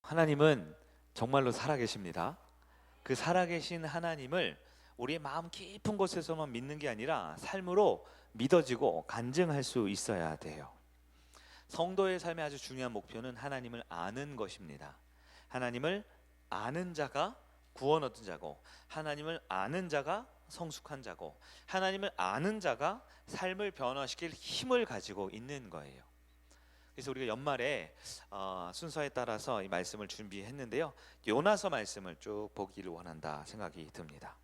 하나님은 정말로 살아계십니다. 그 살아계신 하나님을 우리의 마음 깊은 곳에서만 믿는 게 아니라 삶으로 믿어지고 간증할 수 있어야 돼요. 성도의 삶의 아주 중요한 목표는 하나님을 아는 것입니다. 하나님을 아는 자가 구원 얻은 자고, 하나님을 아는 자가 성숙한 자고, 하나님을 아는 자가 삶을 변화시킬 힘을 가지고 있는 거예요. 그래서 우리가 연말에 순서에 따라서 이 말씀을 준비했는데요, 요나서 말씀을 쭉 보기를 원한다 생각이 듭니다.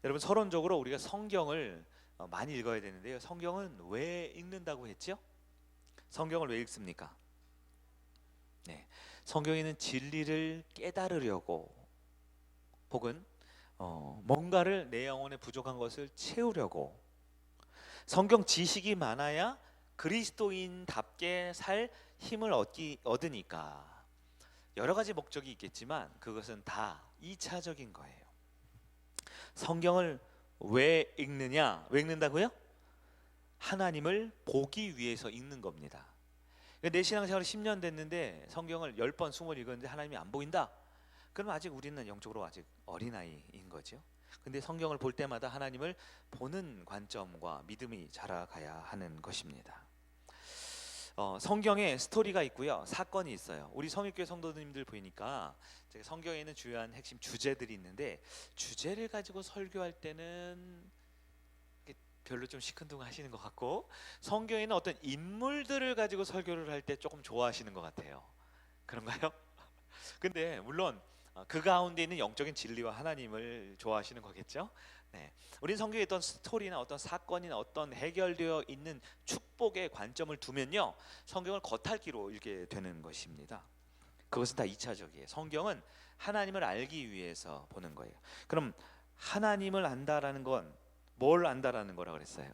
여러분, 서론적으로 우리가 성경을 많이 읽어야 되는데요, 성경은 왜 읽는다고 했죠? 성경을 왜 읽습니까? 네, 성경에는 진리를 깨달으려고, 혹은 뭔가를 내 영혼에 부족한 것을 채우려고, 성경 지식이 많아야 그리스도인답게 살 힘을 얻으니까, 여러 가지 목적이 있겠지만 그것은 다 2차적인 거예요. 성경을 왜 읽느냐? 왜 읽는다고요? 하나님을 보기 위해서 읽는 겁니다. 내 신앙생활이 10년 됐는데 성경을 10번, 20번 읽었는데 하나님이 안 보인다? 그럼 아직 우리는 영적으로 아직 어린아이인 거죠. 근데 성경을 볼 때마다 하나님을 보는 관점과 믿음이 자라가야 하는 것입니다. 성경에 스토리가 있고요, 사건이 있어요. 우리 성육교회 성도님들 보니까 성경에는 주요한 핵심 주제들이 있는데, 주제를 가지고 설교할 때는 별로 좀 시큰둥 하시는 것 같고, 성경에는 어떤 인물들을 가지고 설교를 할 때 조금 좋아하시는 것 같아요. 그런가요? 근데 물론 그 가운데 있는 영적인 진리와 하나님을 좋아하시는 거겠죠? 네. 우린 성경에 어떤 스토리나 어떤 사건이나 어떤 해결되어 있는 축복의 관점을 두면요, 성경을 겉핥기로 읽게 되는 것입니다. 그것은 다 2차적이에요. 성경은 하나님을 알기 위해서 보는 거예요. 그럼 하나님을 안다라는 건 뭘 안다라는 거라 그랬어요?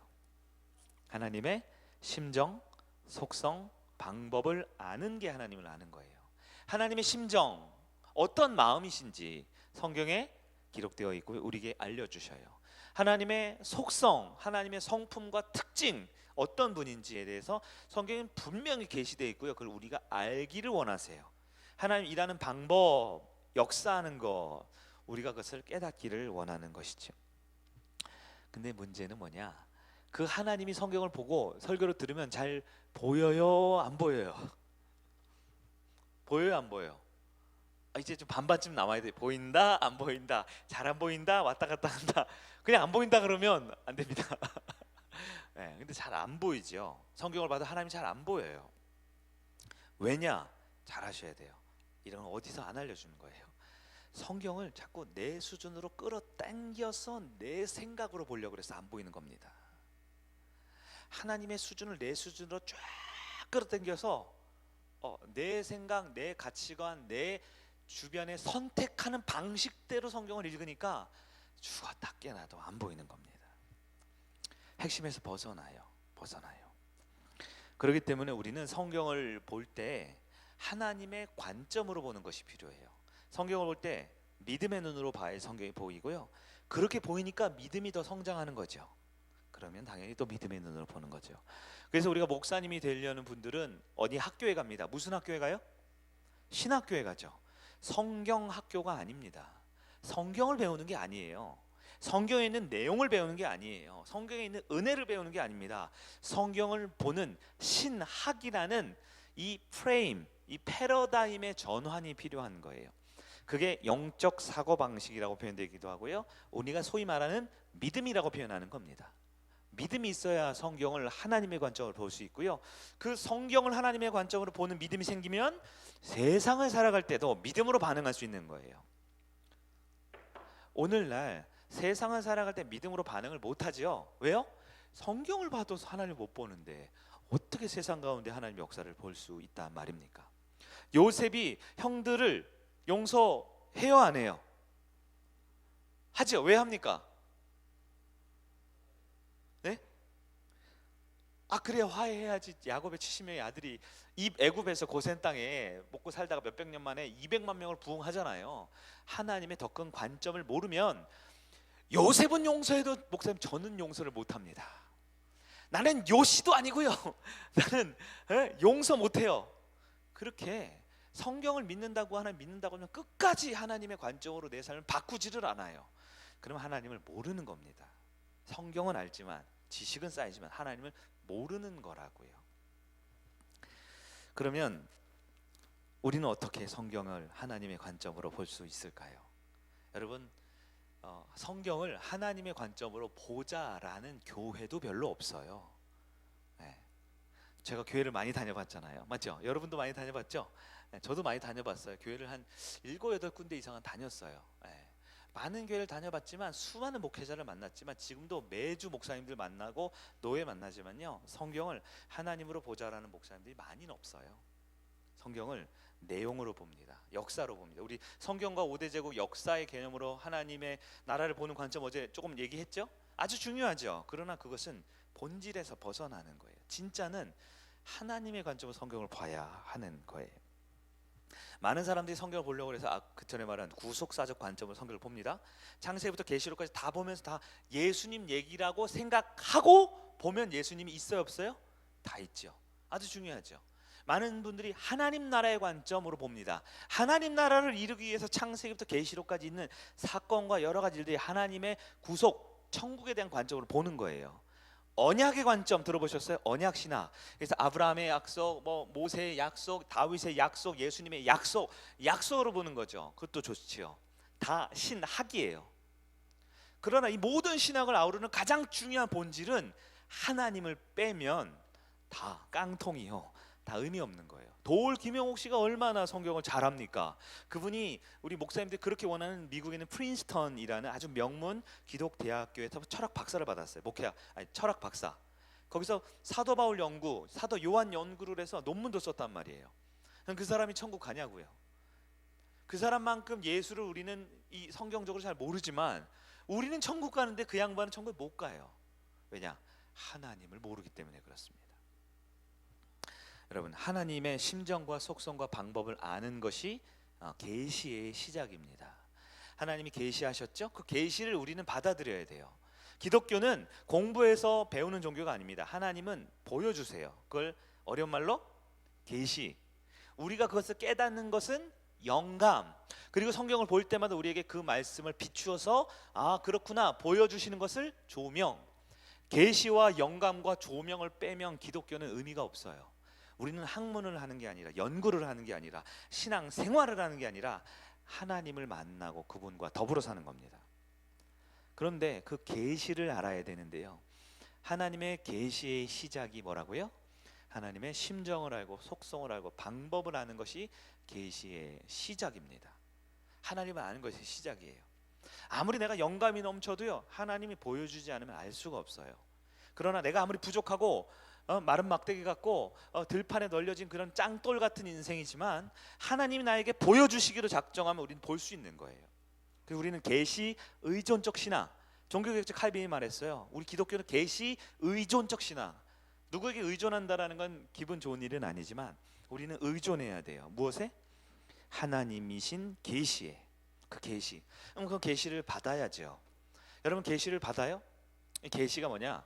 하나님의 심정, 속성, 방법을 아는 게 하나님을 아는 거예요. 하나님의 심정, 어떤 마음이신지 성경에 기록되어 있고 우리에게 알려주셔요. 하나님의 속성, 하나님의 성품과 특징, 어떤 분인지에 대해서 성경에는 분명히 계시되어 있고요, 그걸 우리가 알기를 원하세요. 하나님 일하는 방법, 역사하는 것, 우리가 그것을 깨닫기를 원하는 것이죠. 근데 문제는 뭐냐? 그 하나님이 성경을 보고 설교를 들으면 잘 보여요? 안 보여요? 보여요? 안 보여요? 이제 좀 반반쯤 남아야 돼. 보인다? 안 보인다? 잘 안 보인다? 왔다 갔다 한다. 그냥 안 보인다 그러면 안 됩니다. 네, 근데 잘 안 보이죠. 성경을 봐도 하나님이 잘 안 보여요. 왜냐? 잘 아셔야 돼요. 이런 건 어디서 안 알려주는 거예요. 성경을 자꾸 내 수준으로 끌어당겨서 내 생각으로 보려고 그래서 안 보이는 겁니다. 하나님의 수준을 내 수준으로 쫙 끌어당겨서 내 생각, 내 가치관, 내 주변에 선택하는 방식대로 성경을 읽으니까 죽었다 깨나도 안 보이는 겁니다. 핵심에서 벗어나요. 그렇기 때문에 우리는 성경을 볼 때 하나님의 관점으로 보는 것이 필요해요. 성경을 볼 때 믿음의 눈으로 봐야 성경이 보이고요, 그렇게 보이니까 믿음이 더 성장하는 거죠. 그러면 당연히 또 믿음의 눈으로 보는 거죠. 그래서 우리가 목사님이 되려는 분들은 어디 학교에 갑니다. 무슨 학교에 가요? 신학교에 가죠. 성경 학교가 아닙니다. 성경을 배우는 게 아니에요. 성경에 있는 내용을 배우는 게 아니에요. 성경에 있는 은혜를 배우는 게 아닙니다. 성경을 보는 신학이라는 이 프레임, 이 패러다임의 전환이 필요한 거예요. 그게 영적 사고방식이라고 표현되기도 하고요, 우리가 소위 말하는 믿음이라고 표현하는 겁니다. 믿음이 있어야 성경을 하나님의 관점으로 볼 수 있고요, 그 성경을 하나님의 관점으로 보는 믿음이 생기면 세상을 살아갈 때도 믿음으로 반응할 수 있는 거예요. 오늘날 세상을 살아갈 때 믿음으로 반응을 못하지요. 왜요? 성경을 봐도 하나님을 못 보는데 어떻게 세상 가운데 하나님의 역사를 볼 수 있단 말입니까? 요셉이 형들을 용서해요, 안 해요? 하죠. 왜 합니까? 네? 그래야 화해해야지. 야곱의 70명의 아들이 이 애굽에서 고센 땅에 먹고 살다가 몇백 년 만에 200만 명을 부흥하잖아요. 하나님의 더 큰 관점을 모르면 요셉은 용서해도 목사님 저는 용서를 못합니다. 나는 요시도 아니고요. 나는 용서 못해요. 그렇게 성경을 믿는다고 하면 끝까지 하나님의 관점으로 내 삶을 바꾸지를 않아요. 그럼 하나님을 모르는 겁니다. 성경은 알지만, 지식은 쌓이지만 하나님을 모르는 거라고요. 그러면 우리는 어떻게 성경을 하나님의 관점으로 볼 수 있을까요? 여러분, 성경을 하나님의 관점으로 보자라는 교회도 별로 없어요. 네. 제가 교회를 많이 다녀봤잖아요. 맞죠? 여러분도 많이 다녀봤죠? 네, 저도 많이 다녀봤어요. 교회를 한 7, 8군데 이상은 다녔어요. 네. 많은 교회를 다녀봤지만, 수많은 목회자를 만났지만, 지금도 매주 목사님들 만나고 노예 만나지만요, 성경을 하나님으로 보자라는 목사님들이 많이는 없어요. 성경을 내용으로 봅니다. 역사로 봅니다. 우리 성경과 5대 제국 역사의 개념으로 하나님의 나라를 보는 관점 어제 조금 얘기했죠? 아주 중요하죠. 그러나 그것은 본질에서 벗어나는 거예요. 진짜는 하나님의 관점으로 성경을 봐야 하는 거예요. 많은 사람들이 성경을 보려고 해서 그 전에 말한 구속사적 관점으로 성경을 봅니다. 창세기부터 계시록까지 다 보면서 다 예수님 얘기라고 생각하고 보면 예수님이 있어요, 없어요? 다 있죠. 아주 중요하죠. 많은 분들이 하나님 나라의 관점으로 봅니다. 하나님 나라를 이루기 위해서 창세기부터 계시록까지 있는 사건과 여러 가지 일들이 하나님의 구속, 천국에 대한 관점으로 보는 거예요. 언약의 관점 들어보셨어요? 언약 신학. 그래서 아브라함의 약속, 모세의 약속, 다윗의 약속, 예수님의 약속, 약속으로 보는 거죠. 그것도 좋지요. 다 신학이에요. 그러나 이 모든 신학을 아우르는 가장 중요한 본질은 하나님을 빼면 다 깡통이요. 다 의미 없는 거예요. 도올 김영옥 씨가 얼마나 성경을 잘합니까? 그분이 우리 목사님들이 그렇게 원하는 미국에 있는 프린스턴이라는 아주 명문 기독 대학교에서 철학 박사를 받았어요. 철학 박사. 거기서 사도 바울 연구, 사도 요한 연구를 해서 논문도 썼단 말이에요. 그 사람이 천국 가냐고요. 그 사람만큼 예수를 우리는 이 성경적으로 잘 모르지만 우리는 천국 가는데 그 양반은 천국에 못 가요. 왜냐? 하나님을 모르기 때문에 그렇습니다. 여러분, 하나님의 심정과 속성과 방법을 아는 것이 계시의 시작입니다. 하나님이 계시하셨죠? 그 계시를 우리는 받아들여야 돼요. 기독교는 공부해서 배우는 종교가 아닙니다. 하나님은 보여주세요. 그걸 어려운 말로 계시. 우리가 그것을 깨닫는 것은 영감. 그리고 성경을 볼 때마다 우리에게 그 말씀을 비추어서 그렇구나 보여주시는 것을 조명. 계시와 영감과 조명을 빼면 기독교는 의미가 없어요. 우리는 학문을 하는 게 아니라, 연구를 하는 게 아니라, 신앙 생활을 하는 게 아니라 하나님을 만나고 그분과 더불어 사는 겁니다. 그런데 그 계시를 알아야 되는데요, 하나님의 계시의 시작이 뭐라고요? 하나님의 심정을 알고 속성을 알고 방법을 아는 것이 계시의 시작입니다. 하나님을 아는 것이 시작이에요. 아무리 내가 영감이 넘쳐도요, 하나님이 보여주지 않으면 알 수가 없어요. 그러나 내가 아무리 부족하고 마른 막대기 같고 들판에 널려진 그런 짱돌 같은 인생이지만 하나님이 나에게 보여주시기로 작정하면 우리는 볼 수 있는 거예요. 그리고 우리는 계시 의존적 신앙, 종교개혁자 칼빈이 말했어요. 우리 기독교는 계시 의존적 신앙. 누구에게 의존한다라는 건 기분 좋은 일은 아니지만 우리는 의존해야 돼요. 무엇에? 하나님이신 계시에. 그 계시. 그럼 그 계시를 받아야죠. 여러분, 계시를 받아요? 이 계시가 뭐냐?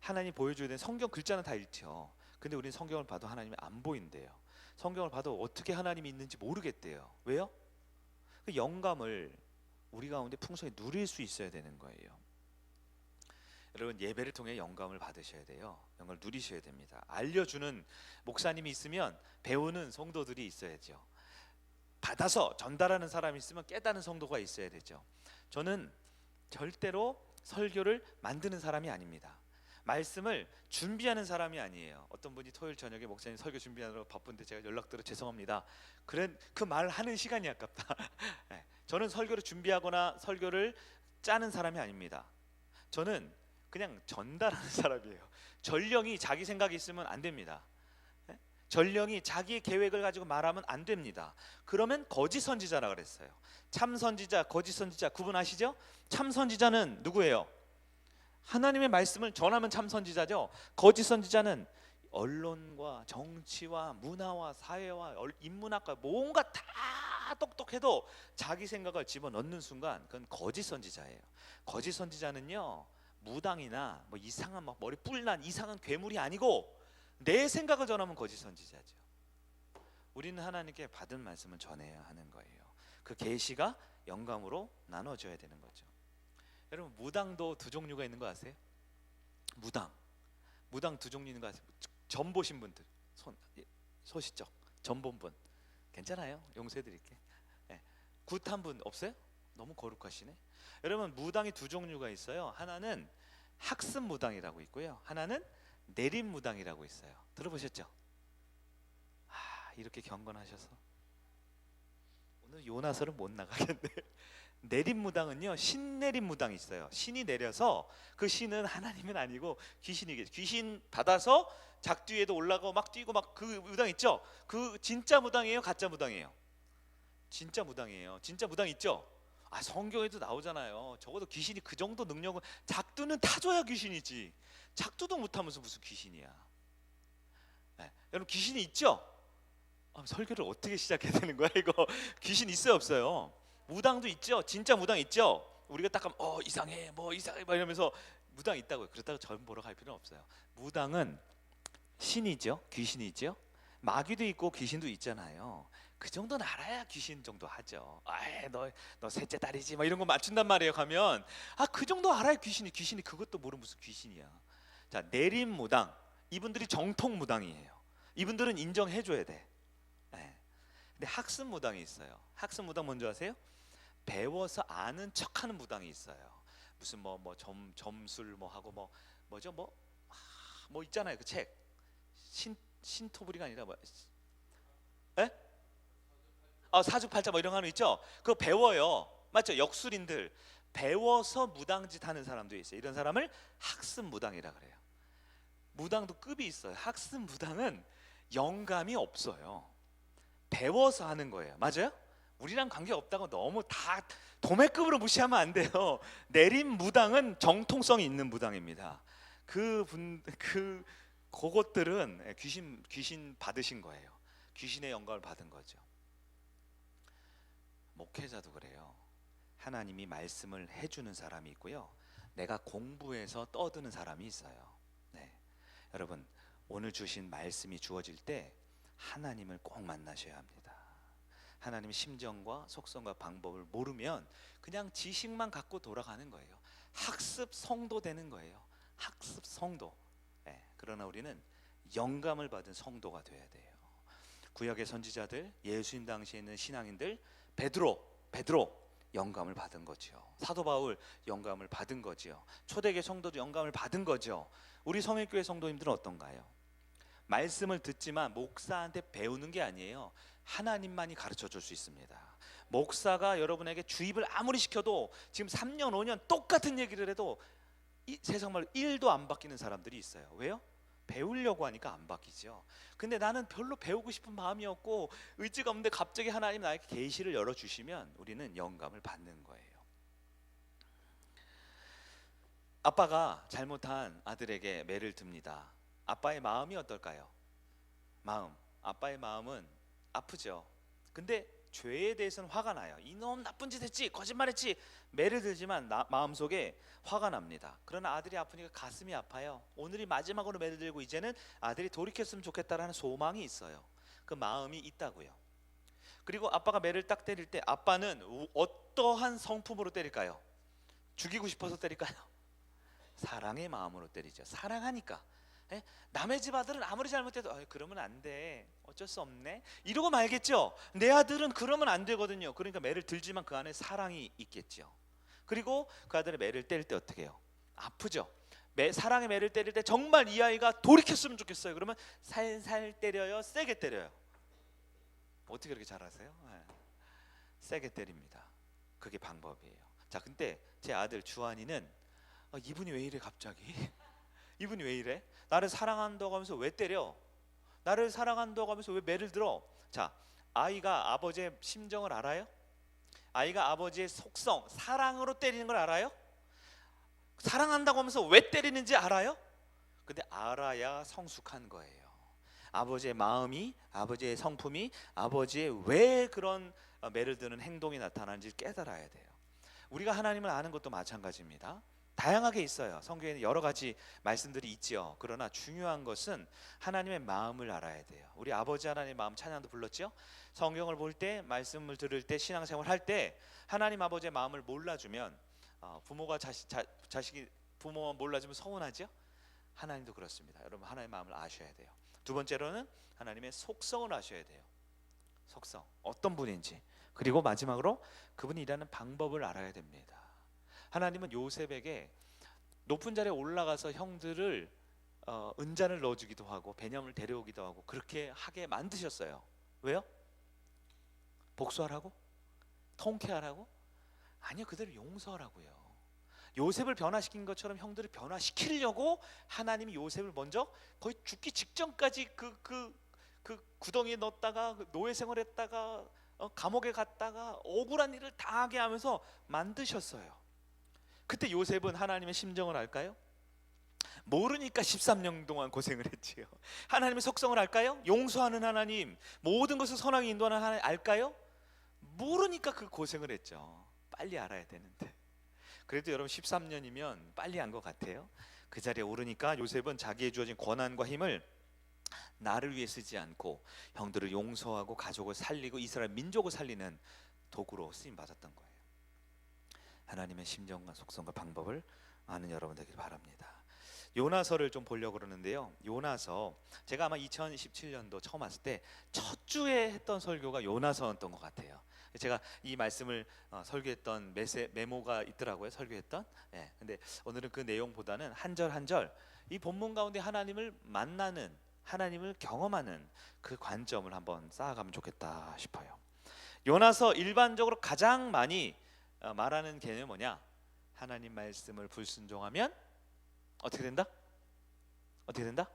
하나님 보여줘야 되는, 성경 글자는 다 읽죠. 근데 우리는 성경을 봐도 하나님이 안 보인대요. 성경을 봐도 어떻게 하나님이 있는지 모르겠대요. 왜요? 그 영감을 우리 가운데 풍성히 누릴 수 있어야 되는 거예요. 여러분, 예배를 통해 영감을 받으셔야 돼요. 영감을 누리셔야 됩니다. 알려주는 목사님이 있으면 배우는 성도들이 있어야죠. 받아서 전달하는 사람이 있으면 깨닫는 성도가 있어야 되죠. 저는 절대로 설교를 만드는 사람이 아닙니다. 말씀을 준비하는 사람이 아니에요. 어떤 분이 토요일 저녁에 목사님 설교 준비하느라 바쁜데 제가 연락드려 죄송합니다. 그래, 그 말 하는 시간이 아깝다. 네, 저는 설교를 준비하거나 설교를 짜는 사람이 아닙니다. 저는 그냥 전달하는 사람이에요. 전령이 자기 생각이 있으면 안 됩니다. 네? 전령이 자기의 계획을 가지고 말하면 안 됩니다. 그러면 거짓 선지자라 그랬어요. 참 선지자, 거짓 선지자 구분하시죠? 참 선지자는 누구예요? 하나님의 말씀을 전하면 참 선지자죠. 거짓 선지자는 언론과 정치와 문화와 사회와 인문학과 뭔가 다 똑똑해도 자기 생각을 집어넣는 순간 그건 거짓 선지자예요. 거짓 선지자는요, 무당이나 이상한 머리 뿔난 이상한 괴물이 아니고 내 생각을 전하면 거짓 선지자죠. 우리는 하나님께 받은 말씀을 전해야 하는 거예요. 그 계시가 영감으로 나눠져야 되는 거죠. 여러분, 무당도 두 종류가 있는 거 아세요? 무당 두 종류 있는 거 아세요? 점 보신 분들 소시적 점 본 분 괜찮아요? 용서해 드릴게. 네. 굿한 분 없어요? 너무 거룩하시네. 여러분, 무당이 두 종류가 있어요. 하나는 학습 무당이라고 있고요, 하나는 내림 무당이라고 있어요. 들어보셨죠? 이렇게 경건하셔서 오늘 요나서를 못 나가겠네. 내림 무당은요, 신내림 무당이 있어요. 신이 내려서, 그 신은 하나님은 아니고 귀신이겠죠. 귀신 받아서 작두에도 올라가고 막 뛰고 막, 그 무당 있죠? 그 진짜 무당이에요, 가짜 무당이에요? 진짜 무당이에요. 진짜 무당 있죠? 성경에도 나오잖아요. 적어도 귀신이 그 정도 능력은, 작두는 타줘야 귀신이지, 작두도 못하면서 무슨 귀신이야. 네. 여러분, 귀신이 있죠? 설교를 어떻게 시작해야 되는 거야 이거? 귀신 있어요, 없어요? 무당도 있죠. 진짜 무당 있죠. 우리가 딱 하면 이상해 막 이러면서 무당 있다고요. 그렇다고 전 보러 갈 필요는 없어요. 무당은 신이죠, 귀신이죠. 마귀도 있고 귀신도 있잖아요. 그 정도는 알아야 귀신 정도 하죠. 너 셋째 딸이지 막 이런 거 맞춘단 말이에요. 가면 그 정도 알아야 귀신이 그것도 모르면 무슨 귀신이야. 자, 내림 무당, 이분들이 정통 무당이에요. 이분들은 인정해줘야 돼. 네. 근데 학습 무당이 있어요. 학습 무당 뭔지 아세요? 배워서 아는 척하는 무당이 있어요. 무슨 점술 하고 뭐죠, 있잖아요. 그 책 신토부리가 아니라 사주팔자 이런 거 하는 거 있죠? 그거 배워요. 맞죠? 역술인들 배워서 무당짓 하는 사람도 있어요. 이런 사람을 학습 무당이라 그래요. 무당도 급이 있어요. 학습 무당은 영감이 없어요. 배워서 하는 거예요. 맞아요? 우리랑 관계없다고 너무 다 도매급으로 무시하면 안 돼요. 내림 무당은 정통성이 있는 무당입니다. 그것들은 귀신 받으신 거예요. 귀신의 영감을 받은 거죠. 목회자도 그래요. 하나님이 말씀을 해주는 사람이 있고요, 내가 공부해서 떠드는 사람이 있어요. 네. 여러분, 오늘 주신 말씀이 주어질 때 하나님을 꼭 만나셔야 합니다. 하나님의 심정과 속성과 방법을 모르면 그냥 지식만 갖고 돌아가는 거예요. 학습 성도 되는 거예요. 학습 성도. 네. 그러나 우리는 영감을 받은 성도가 돼야 돼요. 구약의 선지자들, 예수님 당시에 있는 신앙인들, 베드로 영감을 받은 거죠. 사도 바울 영감을 받은 거죠. 초대교회 성도도 영감을 받은 거죠. 우리 성일교회 성도님들은 어떤가요? 말씀을 듣지만 목사한테 배우는 게 아니에요. 하나님만이 가르쳐 줄 수 있습니다. 목사가 여러분에게 주입을 아무리 시켜도 지금 3년 5년 똑같은 얘기를 해도 세상 말로 1도 안 바뀌는 사람들이 있어요. 왜요? 배우려고 하니까 안 바뀌죠. 근데 나는 별로 배우고 싶은 마음이 없고 의지가 없는데 갑자기 하나님 나에게 계시를 열어주시면 우리는 영감을 받는 거예요. 아빠가 잘못한 아들에게 매를 듭니다. 아빠의 마음이 어떨까요? 아빠의 마음은 아프죠. 근데 죄에 대해서는 화가 나요. 이놈 나쁜 짓 했지, 거짓말했지, 매를 들지만 마음속에 화가 납니다. 그러나 아들이 아프니까 가슴이 아파요. 오늘이 마지막으로 매를 들고 이제는 아들이 돌이켰으면 좋겠다라는 소망이 있어요. 그 마음이 있다고요. 그리고 아빠가 매를 딱 때릴 때 아빠는 어떠한 성품으로 때릴까요? 죽이고 싶어서 때릴까요? 사랑의 마음으로 때리죠. 사랑하니까. 남의 집 아들은 아무리 잘못해도 그러면 안 돼, 어쩔 수 없네, 이러고 말겠죠. 내 아들은 그러면 안 되거든요. 그러니까 매를 들지만 그 안에 사랑이 있겠죠. 그리고 그 아들의 매를 때릴 때 어떻게 해요? 아프죠. 사랑의 매를 때릴 때 정말 이 아이가 돌이켰으면 좋겠어요. 그러면 살살 때려요, 세게 때려요? 어떻게 그렇게 잘하세요? 세게 때립니다. 그게 방법이에요. 자, 근데 제 아들 주한이는 이분이 왜 이래 갑자기? 이분이 왜 이래? 나를 사랑한다고 하면서 왜 때려? 나를 사랑한다고 하면서 왜 매를 들어? 자, 아이가 아버지의 심정을 알아요? 아이가 아버지의 속성, 사랑으로 때리는 걸 알아요? 사랑한다고 하면서 왜 때리는지 알아요? 근데 알아야 성숙한 거예요. 아버지의 마음이, 아버지의 성품이, 아버지의 왜 그런 매를 드는 행동이 나타나는지 깨달아야 돼요. 우리가 하나님을 아는 것도 마찬가지입니다. 다양하게 있어요. 성경에는 여러 가지 말씀들이 있죠. 그러나 중요한 것은 하나님의 마음을 알아야 돼요. 우리 아버지 하나님의 마음 찬양도 불렀죠. 성경을 볼 때, 말씀을 들을 때, 신앙생활 할 때 하나님 아버지의 마음을 몰라주면 부모가 자식이 부모만 몰라주면 서운하죠. 하나님도 그렇습니다. 여러분 하나님의 마음을 아셔야 돼요. 두 번째로는 하나님의 속성을 아셔야 돼요. 속성, 어떤 분인지. 그리고 마지막으로 그분이 일하는 방법을 알아야 됩니다. 하나님은 요셉에게 높은 자리에 올라가서 형들을 은잔을 넣어주기도 하고 베냐민을 데려오기도 하고 그렇게 하게 만드셨어요. 왜요? 복수하라고? 통쾌하라고? 아니요, 그들을 용서하라고요. 요셉을 변화시킨 것처럼 형들을 변화시키려고 하나님이 요셉을 먼저 거의 죽기 직전까지 그 구덩이에 넣었다가 노예 생활했다가 감옥에 갔다가 억울한 일을 다 하게 하면서 만드셨어요. 그때 요셉은 하나님의 심정을 알까요? 모르니까 13년 동안 고생을 했지요. 하나님의 속성을 알까요? 용서하는 하나님, 모든 것을 선하게 인도하는 하나님 알까요? 모르니까 그 고생을 했죠. 빨리 알아야 되는데. 그래도 여러분 13년이면 빨리 한 것 같아요. 그 자리에 오르니까 요셉은 자기의 주어진 권한과 힘을 나를 위해 쓰지 않고 형들을 용서하고 가족을 살리고 이스라엘 민족을 살리는 도구로 쓰임 받았던 거예요. 하나님의 심정과 속성과 방법을 아는 여러분 되길 바랍니다. 요나서를 좀 보려고 그러는데요. 요나서 제가 아마 2017년도 처음 왔을 때 첫 주에 했던 설교가 요나서였던 것 같아요. 제가 이 말씀을 설교했던 메모가 있더라고요. 설교했던. 근데 오늘은 그 내용보다는 한 절 한 절 이 본문 가운데 하나님을 만나는, 하나님을 경험하는 그 관점을 한번 쌓아가면 좋겠다 싶어요. 요나서 일반적으로 가장 많이 말하는 개념이 뭐냐? 하나님 말씀을 불순종하면 어떻게 된다? 어떻게 된다?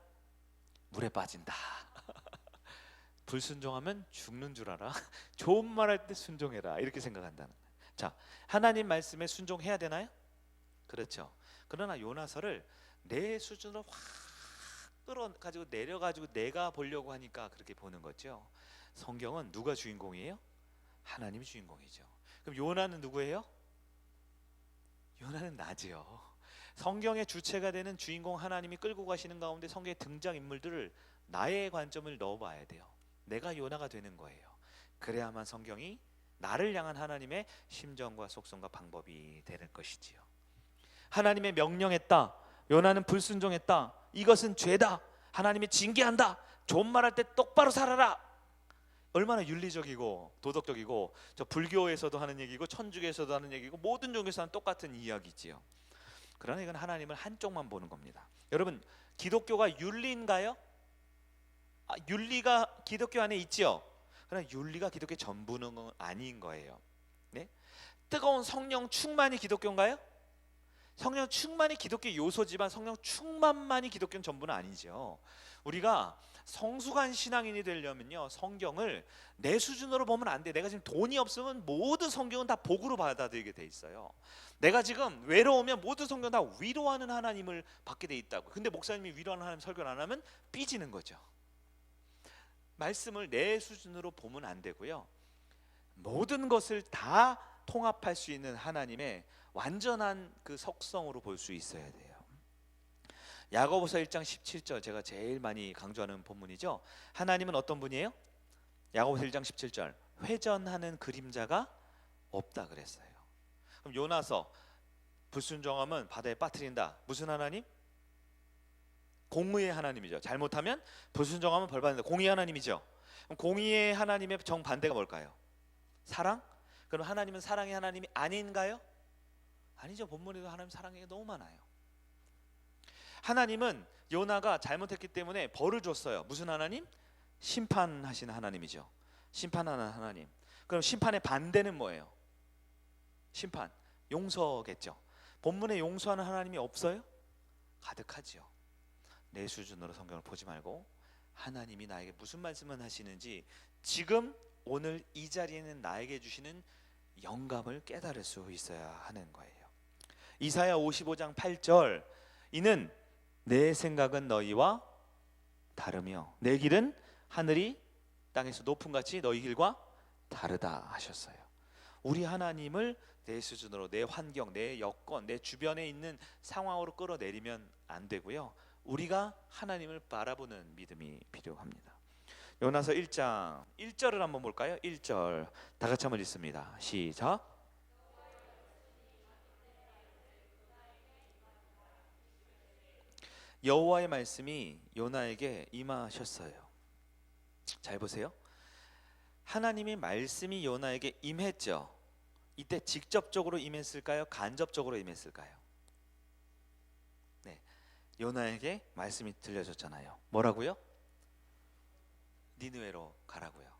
물에 빠진다. 불순종하면 죽는 줄 알아. 좋은 말 할 때 순종해라. 이렇게 생각한다는 거예요. 자, 하나님 말씀에 순종해야 되나요? 그렇죠. 그러나 요나서를 내 수준으로 확 끌어가지고 내려가지고 내가 보려고 하니까 그렇게 보는 거죠. 성경은 누가 주인공이에요? 하나님이 주인공이죠. 그럼 요나는 누구예요? 요나는 나지요. 성경의 주체가 되는 주인공 하나님이 끌고 가시는 가운데 성경의 등장인물들을 나의 관점을 넣어봐야 돼요. 내가 요나가 되는 거예요. 그래야만 성경이 나를 향한 하나님의 심정과 속성과 방법이 되는 것이지요. 하나님의 명령했다. 요나는 불순종했다. 이것은 죄다. 하나님이 징계한다. 좋은 말할 때 똑바로 살아라. 얼마나 윤리적이고 도덕적이고 저 불교에서도 하는 얘기고 천주교에서도 하는 얘기고 모든 종교에서 하는 똑같은 이야기지요. 그러나 이건 하나님을 한쪽만 보는 겁니다. 여러분 기독교가 윤리인가요? 윤리가 기독교 안에 있지요. 그러나 윤리가 기독교의 전부는 아닌 거예요. 네? 뜨거운 성령 충만이 기독교인가요? 성령 충만이 기독교 요소지만 성령 충만만이 기독교는 전부는 아니죠. 우리가 성숙한 신앙인이 되려면요, 성경을 내 수준으로 보면 안 돼. 내가 지금 돈이 없으면 모든 성경은 다 복으로 받아들이게 돼 있어요. 내가 지금 외로우면 모든 성경 다 위로하는 하나님을 받게 돼 있다고. 근데 목사님이 위로하는 하나님 설교를 안 하면 삐지는 거죠. 말씀을 내 수준으로 보면 안 되고요, 모든 것을 다 통합할 수 있는 하나님의 완전한 그 속성으로 볼 수 있어야 돼요. 야고보서 1장 17절 제가 제일 많이 강조하는 본문이죠. 하나님은 어떤 분이에요? 야고보서 1장 17절 회전하는 그림자가 없다 그랬어요. 그럼 요나서 불순종하면 바다에 빠뜨린다. 무슨 하나님? 공의의 하나님이죠. 잘못하면 불순종하면 벌받는다. 공의의 하나님이죠. 그럼 공의의 하나님의 정반대가 뭘까요? 사랑? 그럼 하나님은 사랑의 하나님이 아닌가요? 아니죠. 본문에도 하나님 사랑이 너무 많아요. 하나님은 요나가 잘못했기 때문에 벌을 줬어요. 무슨 하나님? 심판하시는 하나님이죠. 심판하는 하나님. 그럼 심판의 반대는 뭐예요? 심판, 용서겠죠. 본문에 용서하는 하나님이 없어요? 가득하지요. 내 수준으로 성경을 보지 말고 하나님이 나에게 무슨 말씀을 하시는지 지금 오늘 이 자리에는 나에게 주시는 영감을 깨달을 수 있어야 하는 거예요. 이사야 55장 8절 이는 내 생각은 너희와 다르며 내 길은 하늘이 땅에서 높음같이 너희 길과 다르다 하셨어요. 우리 하나님을 내 수준으로, 내 환경, 내 여건, 내 주변에 있는 상황으로 끌어내리면 안 되고요. 우리가 하나님을 바라보는 믿음이 필요합니다. 요나서 1장 1절을 한번 볼까요? 1절 다 같이 한번 읽습니다. 시작. 여호와의 말씀이 요나에게 임하셨어요. 잘 보세요. 하나님의 말씀이 요나에게 임했죠. 이때 직접적으로 임했을까요? 간접적으로 임했을까요? 네, 요나에게 말씀이 들려졌잖아요. 뭐라고요? 니느웨로 가라고요.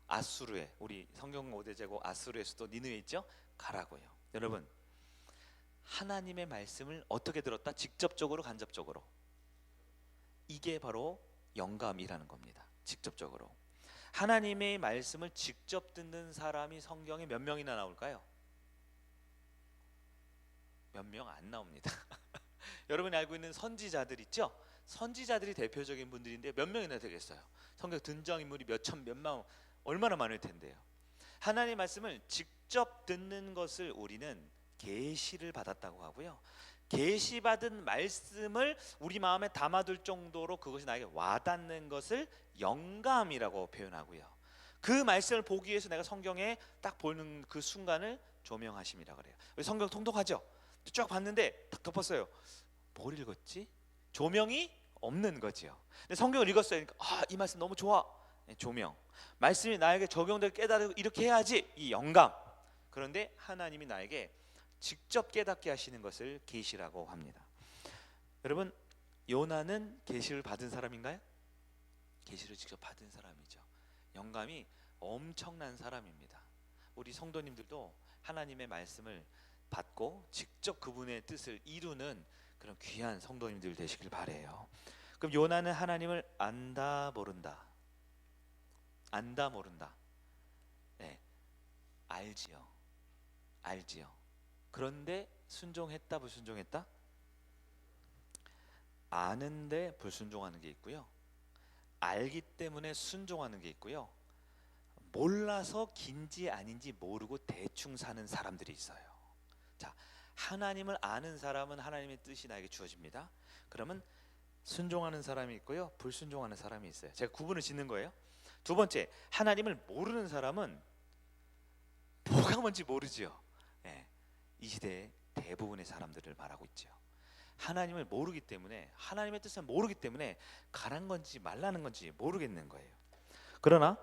아수르에, 우리 성경 5대 제국 아수르의 수도 니느웨 있죠? 가라고요. 여러분, 하나님의 말씀을 어떻게 들었다? 직접적으로, 간접적으로. 이게 바로 영감이라는 겁니다. 직접적으로. 하나님의 말씀을 직접 듣는 사람이 성경에 몇 명이나 나올까요? 몇 명 안 나옵니다. 여러분이 알고 있는 선지자들 있죠? 선지자들이 대표적인 분들인데 몇 명이나 되겠어요? 성경 등장인물이 몇천 몇만 얼마나 많을 텐데요. 하나님의 말씀을 직접 듣는 것을 우리는 계시를 받았다고 하고요. 계시받은 말씀을 우리 마음에 담아둘 정도로 그것이 나에게 와닿는 것을 영감이라고 표현하고요. 그 말씀을 보기 위해서 내가 성경에 딱 보는 그 순간을 조명하심이라 그래요. 성경 통독하죠? 쫙 봤는데 딱 덮었어요. 뭘 읽었지? 조명이 없는 거지요. 근데 성경을 읽었어요. 그러니까 이 말씀 너무 좋아. 조명. 말씀이 나에게 적용될 깨달고 이렇게 해야지. 이 영감. 그런데 하나님이 나에게 직접 깨닫게 하시는 것을 계시라고 합니다. 여러분, 요나는 계시를 받은 사람인가요? 계시를 직접 받은 사람이죠. 영감이 엄청난 사람입니다. 우리 성도님들도 하나님의 말씀을 받고 직접 그분의 뜻을 이루는 그런 귀한 성도님들 되시길 바라요. 그럼 요나는 하나님을 안다 모른다. 안다 모른다. 네, 알지요. 알지요. 그런데 순종했다 불순종했다? 아는데 불순종하는 게 있고요. 알기 때문에 순종하는 게 있고요. 몰라서 긴지 아닌지 모르고 대충 사는 사람들이 있어요. 자, 하나님을 아는 사람은 하나님의 뜻이 나에게 주어집니다. 그러면 순종하는 사람이 있고요, 불순종하는 사람이 있어요. 제가 구분을 짓는 거예요. 두 번째, 하나님을 모르는 사람은 뭐가 뭔지 모르지요. 네, 이 시대의 대부분의 사람들을 말하고 있죠. 하나님을 모르기 때문에, 하나님의 뜻을 모르기 때문에 가란 건지 말라는 건지 모르겠는 거예요. 그러나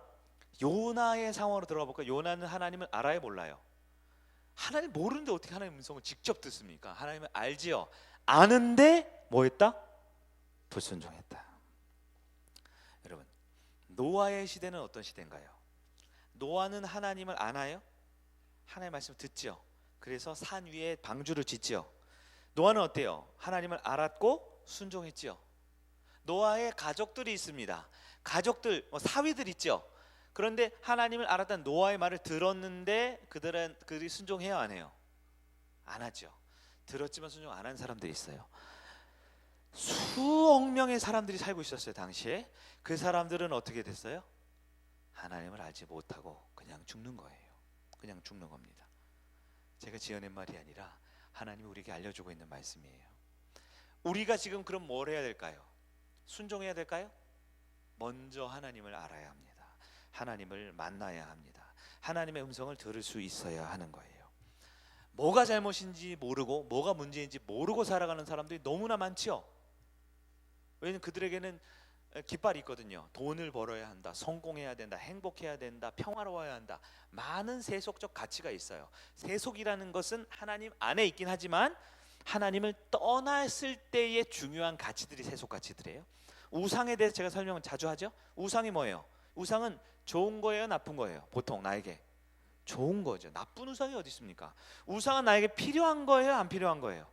요나의 상황으로 들어가 볼까요? 요나는 하나님을 알아요, 몰라요? 하나님 모르는데 어떻게 하나님의 음성을 직접 듣습니까? 하나님을 알지요. 아는데 뭐 했다? 불순종했다. 여러분, 노아의 시대는 어떤 시대인가요? 노아는 하나님을 아나요? 하나님의 말씀을 듣지요. 그래서 산 위에 방주를 짓지요. 노아는 어때요? 하나님을 알았고 순종했지요. 노아의 가족들이 있습니다. 가족들, 사위들 있죠. 그런데 하나님을 알았다는 노아의 말을 들었는데 그들이 순종해요, 안 해요? 안 하죠. 들었지만 순종 안 한 사람들이 있어요. 수억 명의 사람들이 살고 있었어요, 당시에. 그 사람들은 어떻게 됐어요? 하나님을 알지 못하고 그냥 죽는 거예요. 그냥 죽는 겁니다. 제가 지어낸 말이 아니라 하나님이 우리에게 알려주고 있는 말씀이에요. 우리가 지금 그럼 뭘 해야 될까요? 순종해야 될까요? 먼저 하나님을 알아야 합니다. 하나님을 만나야 합니다. 하나님의 음성을 들을 수 있어야 하는 거예요. 뭐가 잘못인지 모르고 뭐가 문제인지 모르고 살아가는 사람들이 너무나 많지요. 왜냐하면 그들에게는 깃발이 있거든요. 돈을 벌어야 한다, 성공해야 된다, 행복해야 된다, 평화로워야 한다. 많은 세속적 가치가 있어요. 세속이라는 것은 하나님 안에 있긴 하지만 하나님을 떠났을 때의 중요한 가치들이 세속 가치들이에요. 우상에 대해서 제가 설명을 자주 하죠. 우상이 뭐예요? 우상은 좋은 거예요, 나쁜 거예요? 보통 나에게 좋은 거죠. 나쁜 우상이 어디 있습니까? 우상은 나에게 필요한 거예요, 안 필요한 거예요?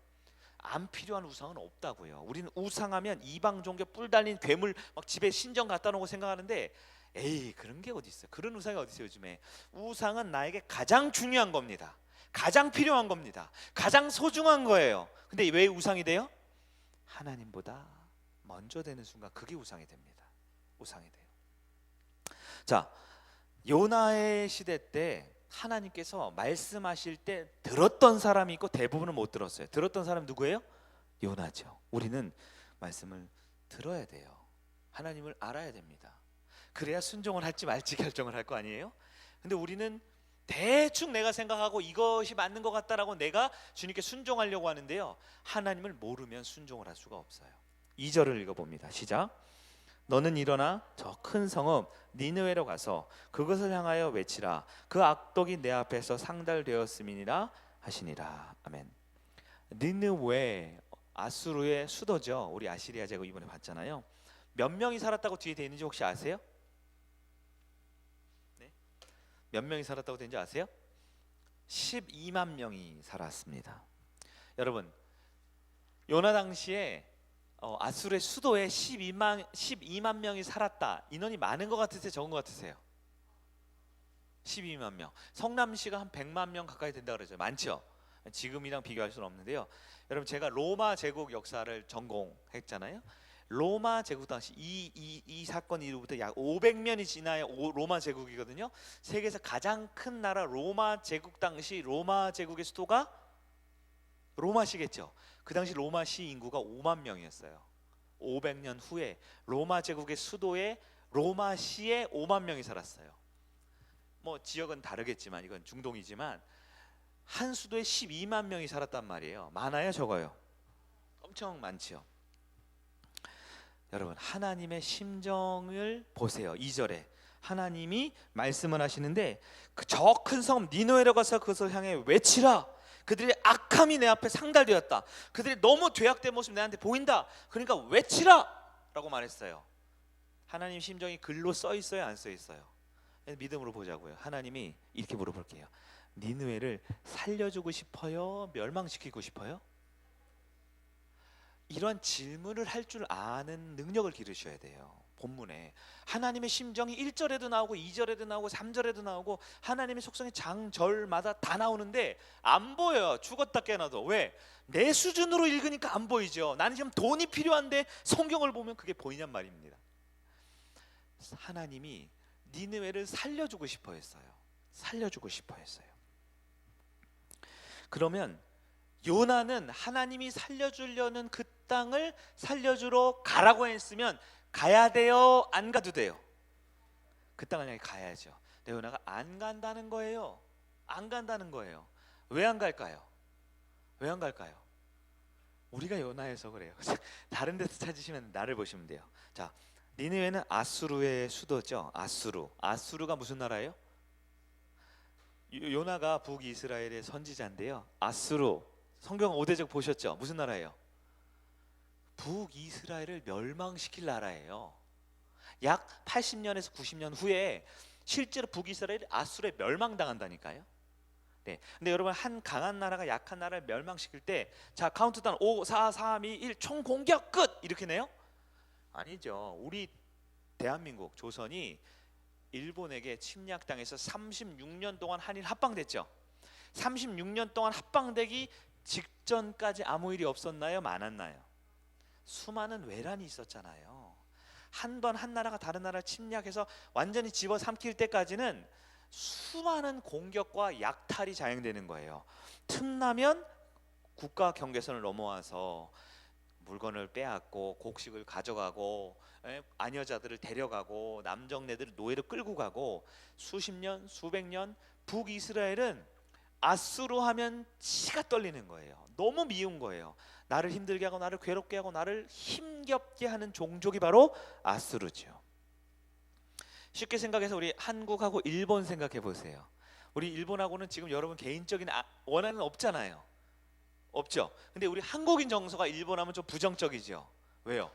안 필요한 우상은 없다고요. 우리는 우상하면 이방 종교 뿔 달린 괴물 막 집에 신전 갖다 놓고 생각하는데, 에이, 그런 게 어디 있어요? 그런 우상이 어디 있어요, 요즘에? 우상은 나에게 가장 중요한 겁니다. 가장 필요한 겁니다. 가장 소중한 거예요. 근데 왜 우상이 돼요? 하나님보다 먼저 되는 순간 그게 우상이 됩니다. 우상이 돼요. 자, 요나의 시대 때 하나님께서 말씀하실 때 들었던 사람이 있고 대부분은 못 들었어요. 들었던 사람 누구예요? 요나죠. 우리는 말씀을 들어야 돼요. 하나님을 알아야 됩니다. 그래야 순종을 할지 말지 결정을 할 거 아니에요? 근데 우리는 대충 내가 생각하고 이것이 맞는 것 같다라고 내가 주님께 순종하려고 하는데요, 하나님을 모르면 순종을 할 수가 없어요. 2절을 읽어봅니다. 시작. 너는 일어나 저 큰 성읍 니느웨로 가서 그것을 향하여 외치라. 그 악독이 내 앞에서 상달되었음이니라 하시니라. 아멘. 니느웨, 아수르의 수도죠. 우리 아시리아 제국 이번에 봤잖아요. 몇 명이 살았다고 뒤에 돼 있는지 혹시 아세요? 네? 몇 명이 살았다고 되는지 아세요? 12만 명이 살았습니다. 여러분, 요나 당시에 아수르의 수도에 12만 명이 살았다. 인원이 많은 것 같으세요? 적은 것 같으세요? 12만 명. 성남시가 한 100만 명 가까이 된다 그러죠. 많죠? 지금이랑 비교할 수는 없는데요. 여러분, 제가 로마 제국 역사를 전공했잖아요. 로마 제국 당시 이 사건 이후부터 약 500년이 지나야 로마 제국이거든요. 세계에서 가장 큰 나라 로마 제국 당시 로마 제국의 수도가 로마시겠죠. 그 당시 로마시 인구가 5만 명이었어요. 500년 후에 로마 제국의 수도에 로마시에 5만 명이 살았어요. 뭐 지역은 다르겠지만 이건 중동이지만 한 수도에 12만 명이 살았단 말이에요. 많아요, 적어요? 엄청 많지요. 여러분, 하나님의 심정을 보세요. 2절에 하나님이 말씀을 하시는데 저 큰 성 니느웨로 가서 그것을 향해 외치라. 그들의 악함이 내 앞에 상달되었다. 그들이 너무 죄악된 모습이 내한테 보인다. 그러니까 외치라 라고 말했어요. 하나님 심정이 글로 써 있어요, 안 써 있어요? 믿음으로 보자고요. 하나님이 이렇게 물어볼게요. 니느웨를 살려주고 싶어요? 멸망시키고 싶어요? 이런 질문을 할 줄 아는 능력을 기르셔야 돼요. 본문에 하나님의 심정이 1절에도 나오고 2절에도 나오고 3절에도 나오고 하나님의 속성이 장절마다 다 나오는데 안 보여요. 죽었다 깨어나도. 왜? 내 수준으로 읽으니까 안 보이죠. 나는 지금 돈이 필요한데 성경을 보면 그게 보이냔 말입니다. 하나님이 니느웨를 살려주고 싶어 했어요. 살려주고 싶어 했어요. 그러면 요나는 하나님이 살려주려는 그 땅을 살려주러 가라고 했으면 가야 돼요? 안 가도 돼요? 그 땅을 향해 가야죠. 근데 요나가 안 간다는 거예요. 안 간다는 거예요. 왜 안 갈까요? 왜 안 갈까요? 우리가 요나여서 그래요. 다른 데서 찾으시면 나를 보시면 돼요. 자, 니느웨는 아수르의 수도죠. 아수르가 무슨 나라예요? 요나가 북이스라엘의 선지자인데요. 아수르, 성경 5대적 보셨죠? 무슨 나라예요? 북이스라엘을 멸망시킬 나라예요. 약 80년에서 90년 후에 실제로 북이스라엘이 아수르에 멸망당한다니까요. 네. 근데 여러분, 한 강한 나라가 약한 나라를 멸망시킬 때, 자, 카운트다운 5, 4, 3, 2, 1 총공격 끝! 이렇게 내요? 아니죠. 우리 대한민국 조선이 일본에게 침략당해서 36년 동안 한일 합방됐죠. 36년 동안 합방되기 직전까지 아무 일이 없었나요? 많았나요? 수많은 외란이 있었잖아요. 한 번 한 나라가 다른 나라를 침략해서 완전히 집어삼킬 때까지는 수많은 공격과 약탈이 자행되는 거예요. 틈나면 국가 경계선을 넘어와서 물건을 빼앗고 곡식을 가져가고 아녀자들을 데려가고 남정네들을 노예로 끌고 가고 수십 년, 수백 년 북이스라엘은 아수르 하면 치가 떨리는 거예요. 너무 미운 거예요. 나를 힘들게 하고 나를 괴롭게 하고 나를 힘겹게 하는 종족이 바로 아수르죠. 쉽게 생각해서 우리 한국하고 일본 생각해 보세요. 우리 일본하고는 지금 여러분 개인적인 원한은 없잖아요. 없죠. 근데 우리 한국인 정서가 일본하면 좀 부정적이죠. 왜요?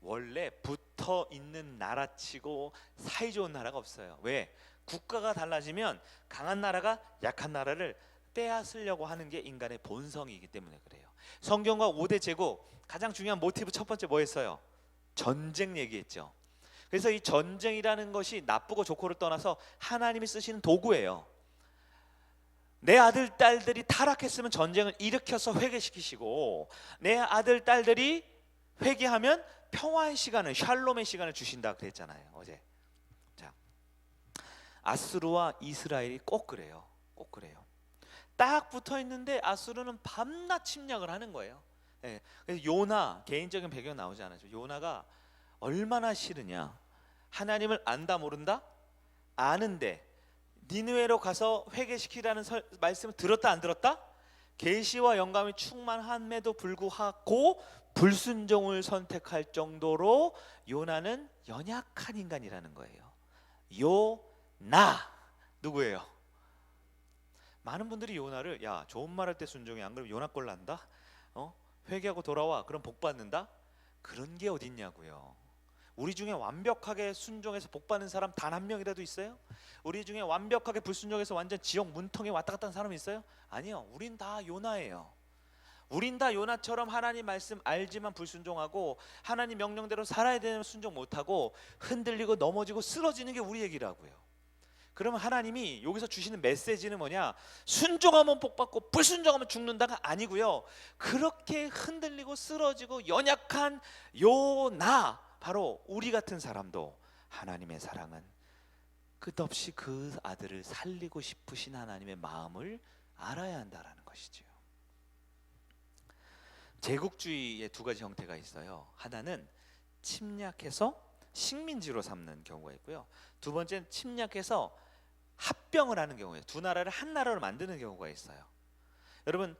원래 붙어 있는 나라치고 사이좋은 나라가 없어요. 왜? 국가가 달라지면 강한 나라가 약한 나라를 빼앗으려고 하는 게 인간의 본성이기 때문에 그래요. 성경과 5대 제국 가장 중요한 모티브 첫 번째 뭐였어요? 전쟁 얘기했죠. 그래서 이 전쟁이라는 것이 나쁘고 좋고를 떠나서 하나님이 쓰시는 도구예요. 내 아들 딸들이 타락했으면 전쟁을 일으켜서 회개시키시고, 내 아들 딸들이 회개하면 평화의 시간을, 샬롬의 시간을 주신다 그랬잖아요, 어제. 자, 아수르와 이스라엘이 꼭 그래요. 꼭 그래요. 딱 붙어 있는데 아수르는 밤낮 침략을 하는 거예요. 예, 그래서 요나, 개인적인 배경 나오지 않았죠. 요나가 얼마나 싫으냐. 하나님을 안다 모른다? 아는데 니느웨로 가서 회개시키라는 말씀을 들었다 안 들었다? 계시와 영감이 충만함에도 불구하고 불순종을 선택할 정도로 요나는 연약한 인간이라는 거예요. 요나 누구예요? 많은 분들이 요나를 야 좋은 말 할 때 순종해 안 그러면 요나 꼴 난다? 회개하고 돌아와 그럼 복 받는다? 그런 게 어딨냐고요. 우리 중에 완벽하게 순종해서 복 받는 사람 단 한 명이라도 있어요? 우리 중에 완벽하게 불순종해서 완전 지옥 문턱에 왔다 갔다 하는 사람이 있어요? 아니요. 우린 다 요나예요. 우린 다 요나처럼 하나님 말씀 알지만 불순종하고 하나님 명령대로 살아야 되는 순종 못하고 흔들리고 넘어지고 쓰러지는 게 우리 얘기라고요. 그러면 하나님이 여기서 주시는 메시지는 뭐냐? 순종하면 복받고 불순종하면 죽는다가 아니고요. 그렇게 흔들리고 쓰러지고 연약한 요나, 바로 우리 같은 사람도 하나님의 사랑은 끝없이 그 아들을 살리고 싶으신 하나님의 마음을 알아야 한다라는 것이죠. 제국주의의 두 가지 형태가 있어요. 하나는 침략해서 식민지로 삼는 경우가 있고요. 두 번째는 침략해서 합병을 하는 경우예요. 두 나라를 한 나라로 만드는 경우가 있어요. 여러분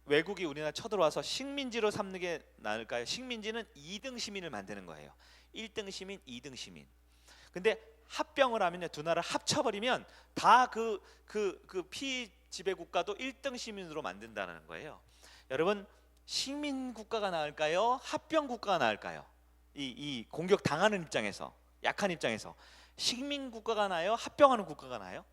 외국이 우리나라 쳐들어와서 식민지로 삼는 게 나을까요? 식민지는 2등 시민을 만드는 거예요. 1등 시민, 2등 시민. 근데 합병을 하면 두 나라 합쳐버리면 다 그 피지배 국가도 1등 시민으로 만든다는 거예요. 여러분 식민 국가가 나을까요? 합병 국가가 나을까요? 이 공격 당하는 입장에서, 약한 입장에서 식민 국가가 나아요? 합병하는 국가가 나아요?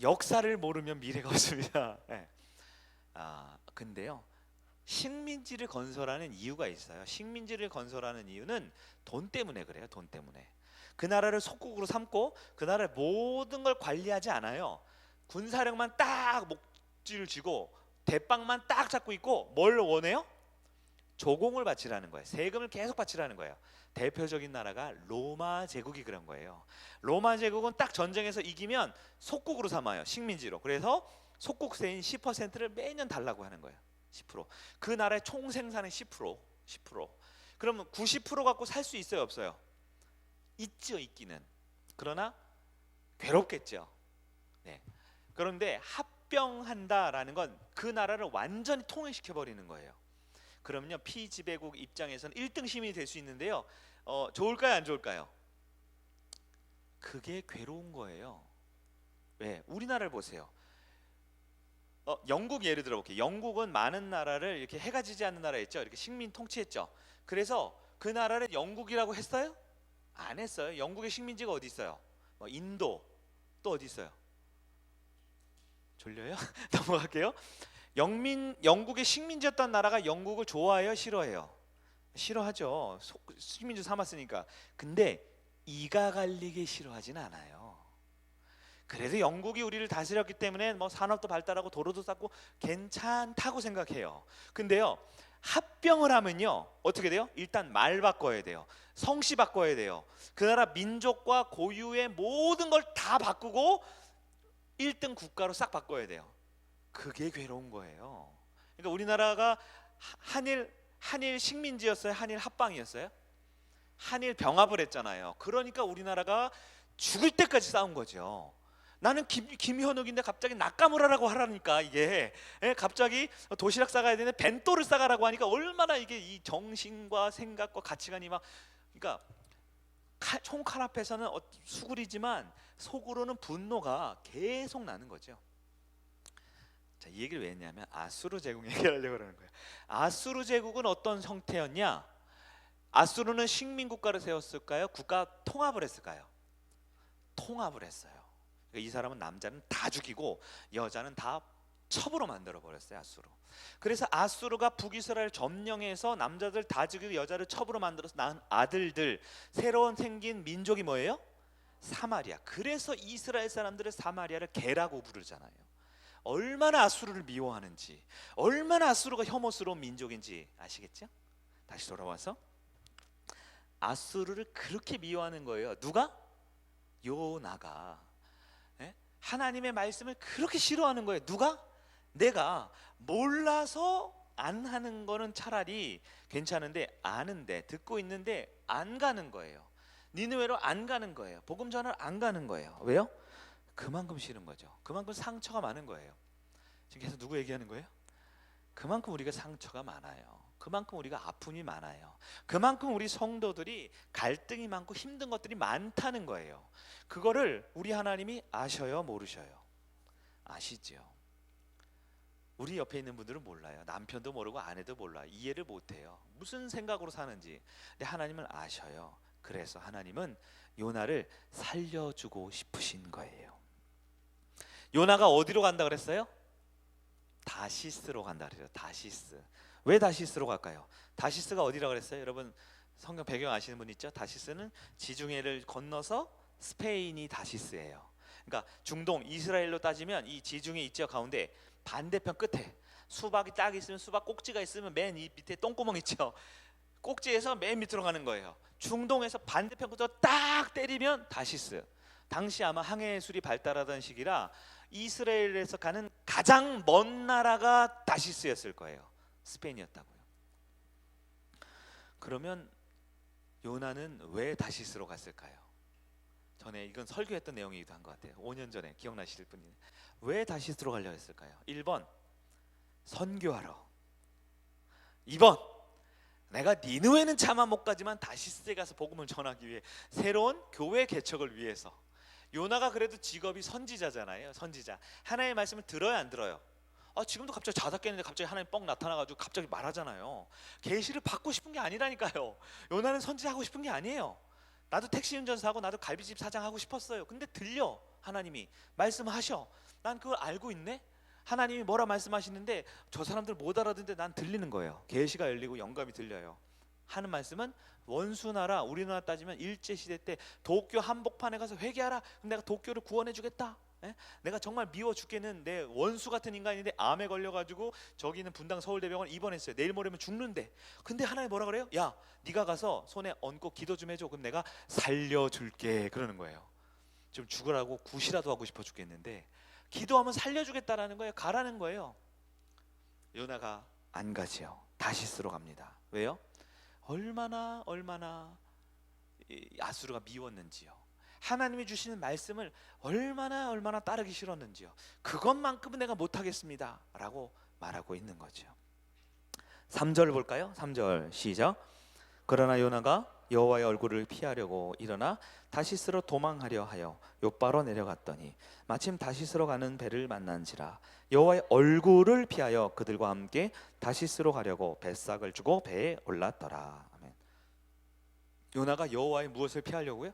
역사를 모르면 미래가 없습니다. 네. 근데요 식민지를 건설하는 이유가 있어요. 식민지를 건설하는 이유는 돈 때문에 그래요. 돈 때문에. 그 나라를 속국으로 삼고 그 나라의 모든 걸 관리하지 않아요. 군사력만 딱 목줄을 쥐고 대빵만 딱 잡고 있고 뭘 원해요? 조공을 바치라는 거예요. 세금을 계속 바치라는 거예요. 대표적인 나라가 로마 제국이 그런 거예요. 로마 제국은 딱 전쟁에서 이기면 속국으로 삼아요. 식민지로. 그래서 속국세인 10%를 매년 달라고 하는 거예요. 10%. 그 나라의 총 생산의 10%. 그러면 90% 갖고 살 수 있어요, 없어요? 있죠, 있기는. 그러나 괴롭겠죠. 네. 그런데 합병한다라는 건 그 나라를 완전히 통일시켜 버리는 거예요. 그럼요 피지배국 입장에서는 1등 시민이 될 수 있는데요. 좋을까요, 안 좋을까요? 그게 괴로운 거예요. 왜? 우리나라를 보세요. 영국 예를 들어볼게요. 영국은 많은 나라를 이렇게 해가 지지 않는 나라였죠. 이렇게 식민 통치했죠. 그래서 그 나라를 영국이라고 했어요? 안 했어요. 영국의 식민지가 어디 있어요? 인도 또 어디 있어요? 졸려요? 넘어갈게요. 영국의 식민지였던 나라가 영국을 좋아해요? 싫어해요? 싫어하죠. 식민지 삼았으니까. 근데 이가 갈리게 싫어하진 않아요. 그래도 영국이 우리를 다스렸기 때문에 산업도 발달하고 도로도 쌓고 괜찮다고 생각해요. 근데요 합병을 하면요 어떻게 돼요? 일단 말 바꿔야 돼요. 성씨 바꿔야 돼요. 그 나라 민족과 고유의 모든 걸 다 바꾸고 1등 국가로 싹 바꿔야 돼요. 그게 괴로운 거예요. 그러니까 우리나라가 한일 식민지였어요? 한일 합방이었어요? 한일 병합을 했잖아요. 그러니까 우리나라가 죽을 때까지 싸운 거죠. 나는 김현욱인데 갑자기 나카무라라고 하라니까 이게 갑자기 도시락 싸가야 되는데 벤또를 싸가라고 하니까 얼마나 이게 이 정신과 생각과 가치관이 막 그러니까 총칼 앞에서는 수구리지만 속으로는 분노가 계속 나는 거죠. 자, 이 얘기를 왜 했냐면 아수르 제국 얘기하려고 그러는 거예요. 아수르 제국은 어떤 형태였냐? 아수르는 식민 국가를 세웠을까요? 국가 통합을 했을까요? 통합을 했어요. 그러니까 이 사람은 남자는 다 죽이고 여자는 다 첩으로 만들어 버렸어요. 아수르. 그래서 아수르가 북이스라엘 점령해서 남자들 다 죽이고 여자를 첩으로 만들어서 낳은 아들들, 새로운 생긴 민족이 뭐예요? 사마리아. 그래서 이스라엘 사람들을 사마리아를 개라고 부르잖아요. 얼마나 아수르를 미워하는지, 얼마나 아수르가 혐오스러운 민족인지 아시겠죠? 다시 돌아와서 아수르를 그렇게 미워하는 거예요. 누가? 요나가. 예? 하나님의 말씀을 그렇게 싫어하는 거예요. 누가? 내가. 몰라서 안 하는 거는 차라리 괜찮은데, 아는데, 듣고 있는데 안 가는 거예요. 니느웨로 안 가는 거예요. 복음 전을 안 가는 거예요. 왜요? 그만큼 싫은 거죠. 그만큼 상처가 많은 거예요. 지금 계속 누구 얘기하는 거예요? 그만큼 우리가 상처가 많아요. 그만큼 우리가 아픔이 많아요. 그만큼 우리 성도들이 갈등이 많고 힘든 것들이 많다는 거예요. 그거를 우리 하나님이 아셔요, 모르셔요? 아시죠. 우리 옆에 있는 분들은 몰라요. 남편도 모르고 아내도 몰라요. 이해를 못해요. 무슨 생각으로 사는지. 근데 하나님은 아셔요. 그래서 하나님은 요나를 살려주고 싶으신 거예요. 요나가 어디로 간다 그랬어요? 다시스로 간다 그래요. 다시스. 왜 다시스로 갈까요? 다시스가 어디라 그랬어요? 여러분 성경 배경 아시는 분 있죠? 다시스는 지중해를 건너서 스페인이 다시스예요. 그러니까 중동 이스라엘로 따지면 이 지중해 있죠, 가운데 반대편 끝에 수박이 딱 있으면, 수박 꼭지가 있으면 맨 이 밑에 똥구멍 있죠. 꼭지에서 맨 밑으로 가는 거예요. 중동에서 반대편 끝으로 딱 때리면 다시스. 당시 아마 항해술이 발달하던 시기라 이스라엘에서 가는 가장 먼 나라가 다시스였을 거예요. 스페인이었다고요. 그러면 요나는 왜 다시스로 갔을까요? 전에 이건 설교했던 내용이기도 한 것 같아요. 5년 전에 기억나실 분이. 왜 다시스로 가려고 했을까요? 1번 선교하러, 2번 내가 니느웨는 차마 못 가지만 다시스에 가서 복음을 전하기 위해, 새로운 교회 개척을 위해서. 요나가 그래도 직업이 선지자잖아요. 선지자. 하나님의 말씀을 들어야 안 들어요? 지금도 갑자기 자다 깼는데 갑자기 하나님 뻥 나타나가지고 갑자기 말하잖아요. 계시를 받고 싶은 게 아니라니까요. 요나는 선지하고 싶은 게 아니에요. 나도 택시 운전사하고 나도 갈비집 사장하고 싶었어요. 근데 들려, 하나님이 말씀하셔. 난 그걸 알고 있네. 하나님이 뭐라 말씀하시는데 저 사람들 못 알아듣는데 난 들리는 거예요. 계시가 열리고 영감이 들려요. 하는 말씀은 원수나라, 우리나라 따지면 일제시대 때 도쿄 한복판에 가서 회개하라. 그럼 내가 도쿄를 구원해 주겠다. 내가 정말 미워 죽겠는 내 원수 같은 인간인데 암에 걸려가지고 저기 있는 분당 서울대병원 입원했어요. 내일 모레면 죽는데. 근데 하나님 뭐라 그래요? 야, 네가 가서 손에 얹고 기도 좀 해줘. 그럼 내가 살려줄게. 그러는 거예요. 좀 죽으라고 굿이라도 하고 싶어 죽겠는데 기도하면 살려주겠다라는 거예요. 가라는 거예요. 요나가 안 가지요. 다시스로 갑니다. 왜요? 얼마나 아수르가 미웠는지요. 하나님이 주시는 말씀을 얼마나 따르기 싫었는지요. 그것만큼은 내가 못하겠습니다 라고 말하고 있는 거죠. 3절 볼까요? 3절 시작. 그러나 요나가 여호와의 얼굴을 피하려고 일어나 다시스로 도망하려 하여 욥바로 내려갔더니 마침 다시스로 가는 배를 만난지라 여호와의 얼굴을 피하여 그들과 함께 다시스로 가려고 뱃삭을 주고 배에 올랐더라. 아멘. 요나가 여호와의 무엇을 피하려고요?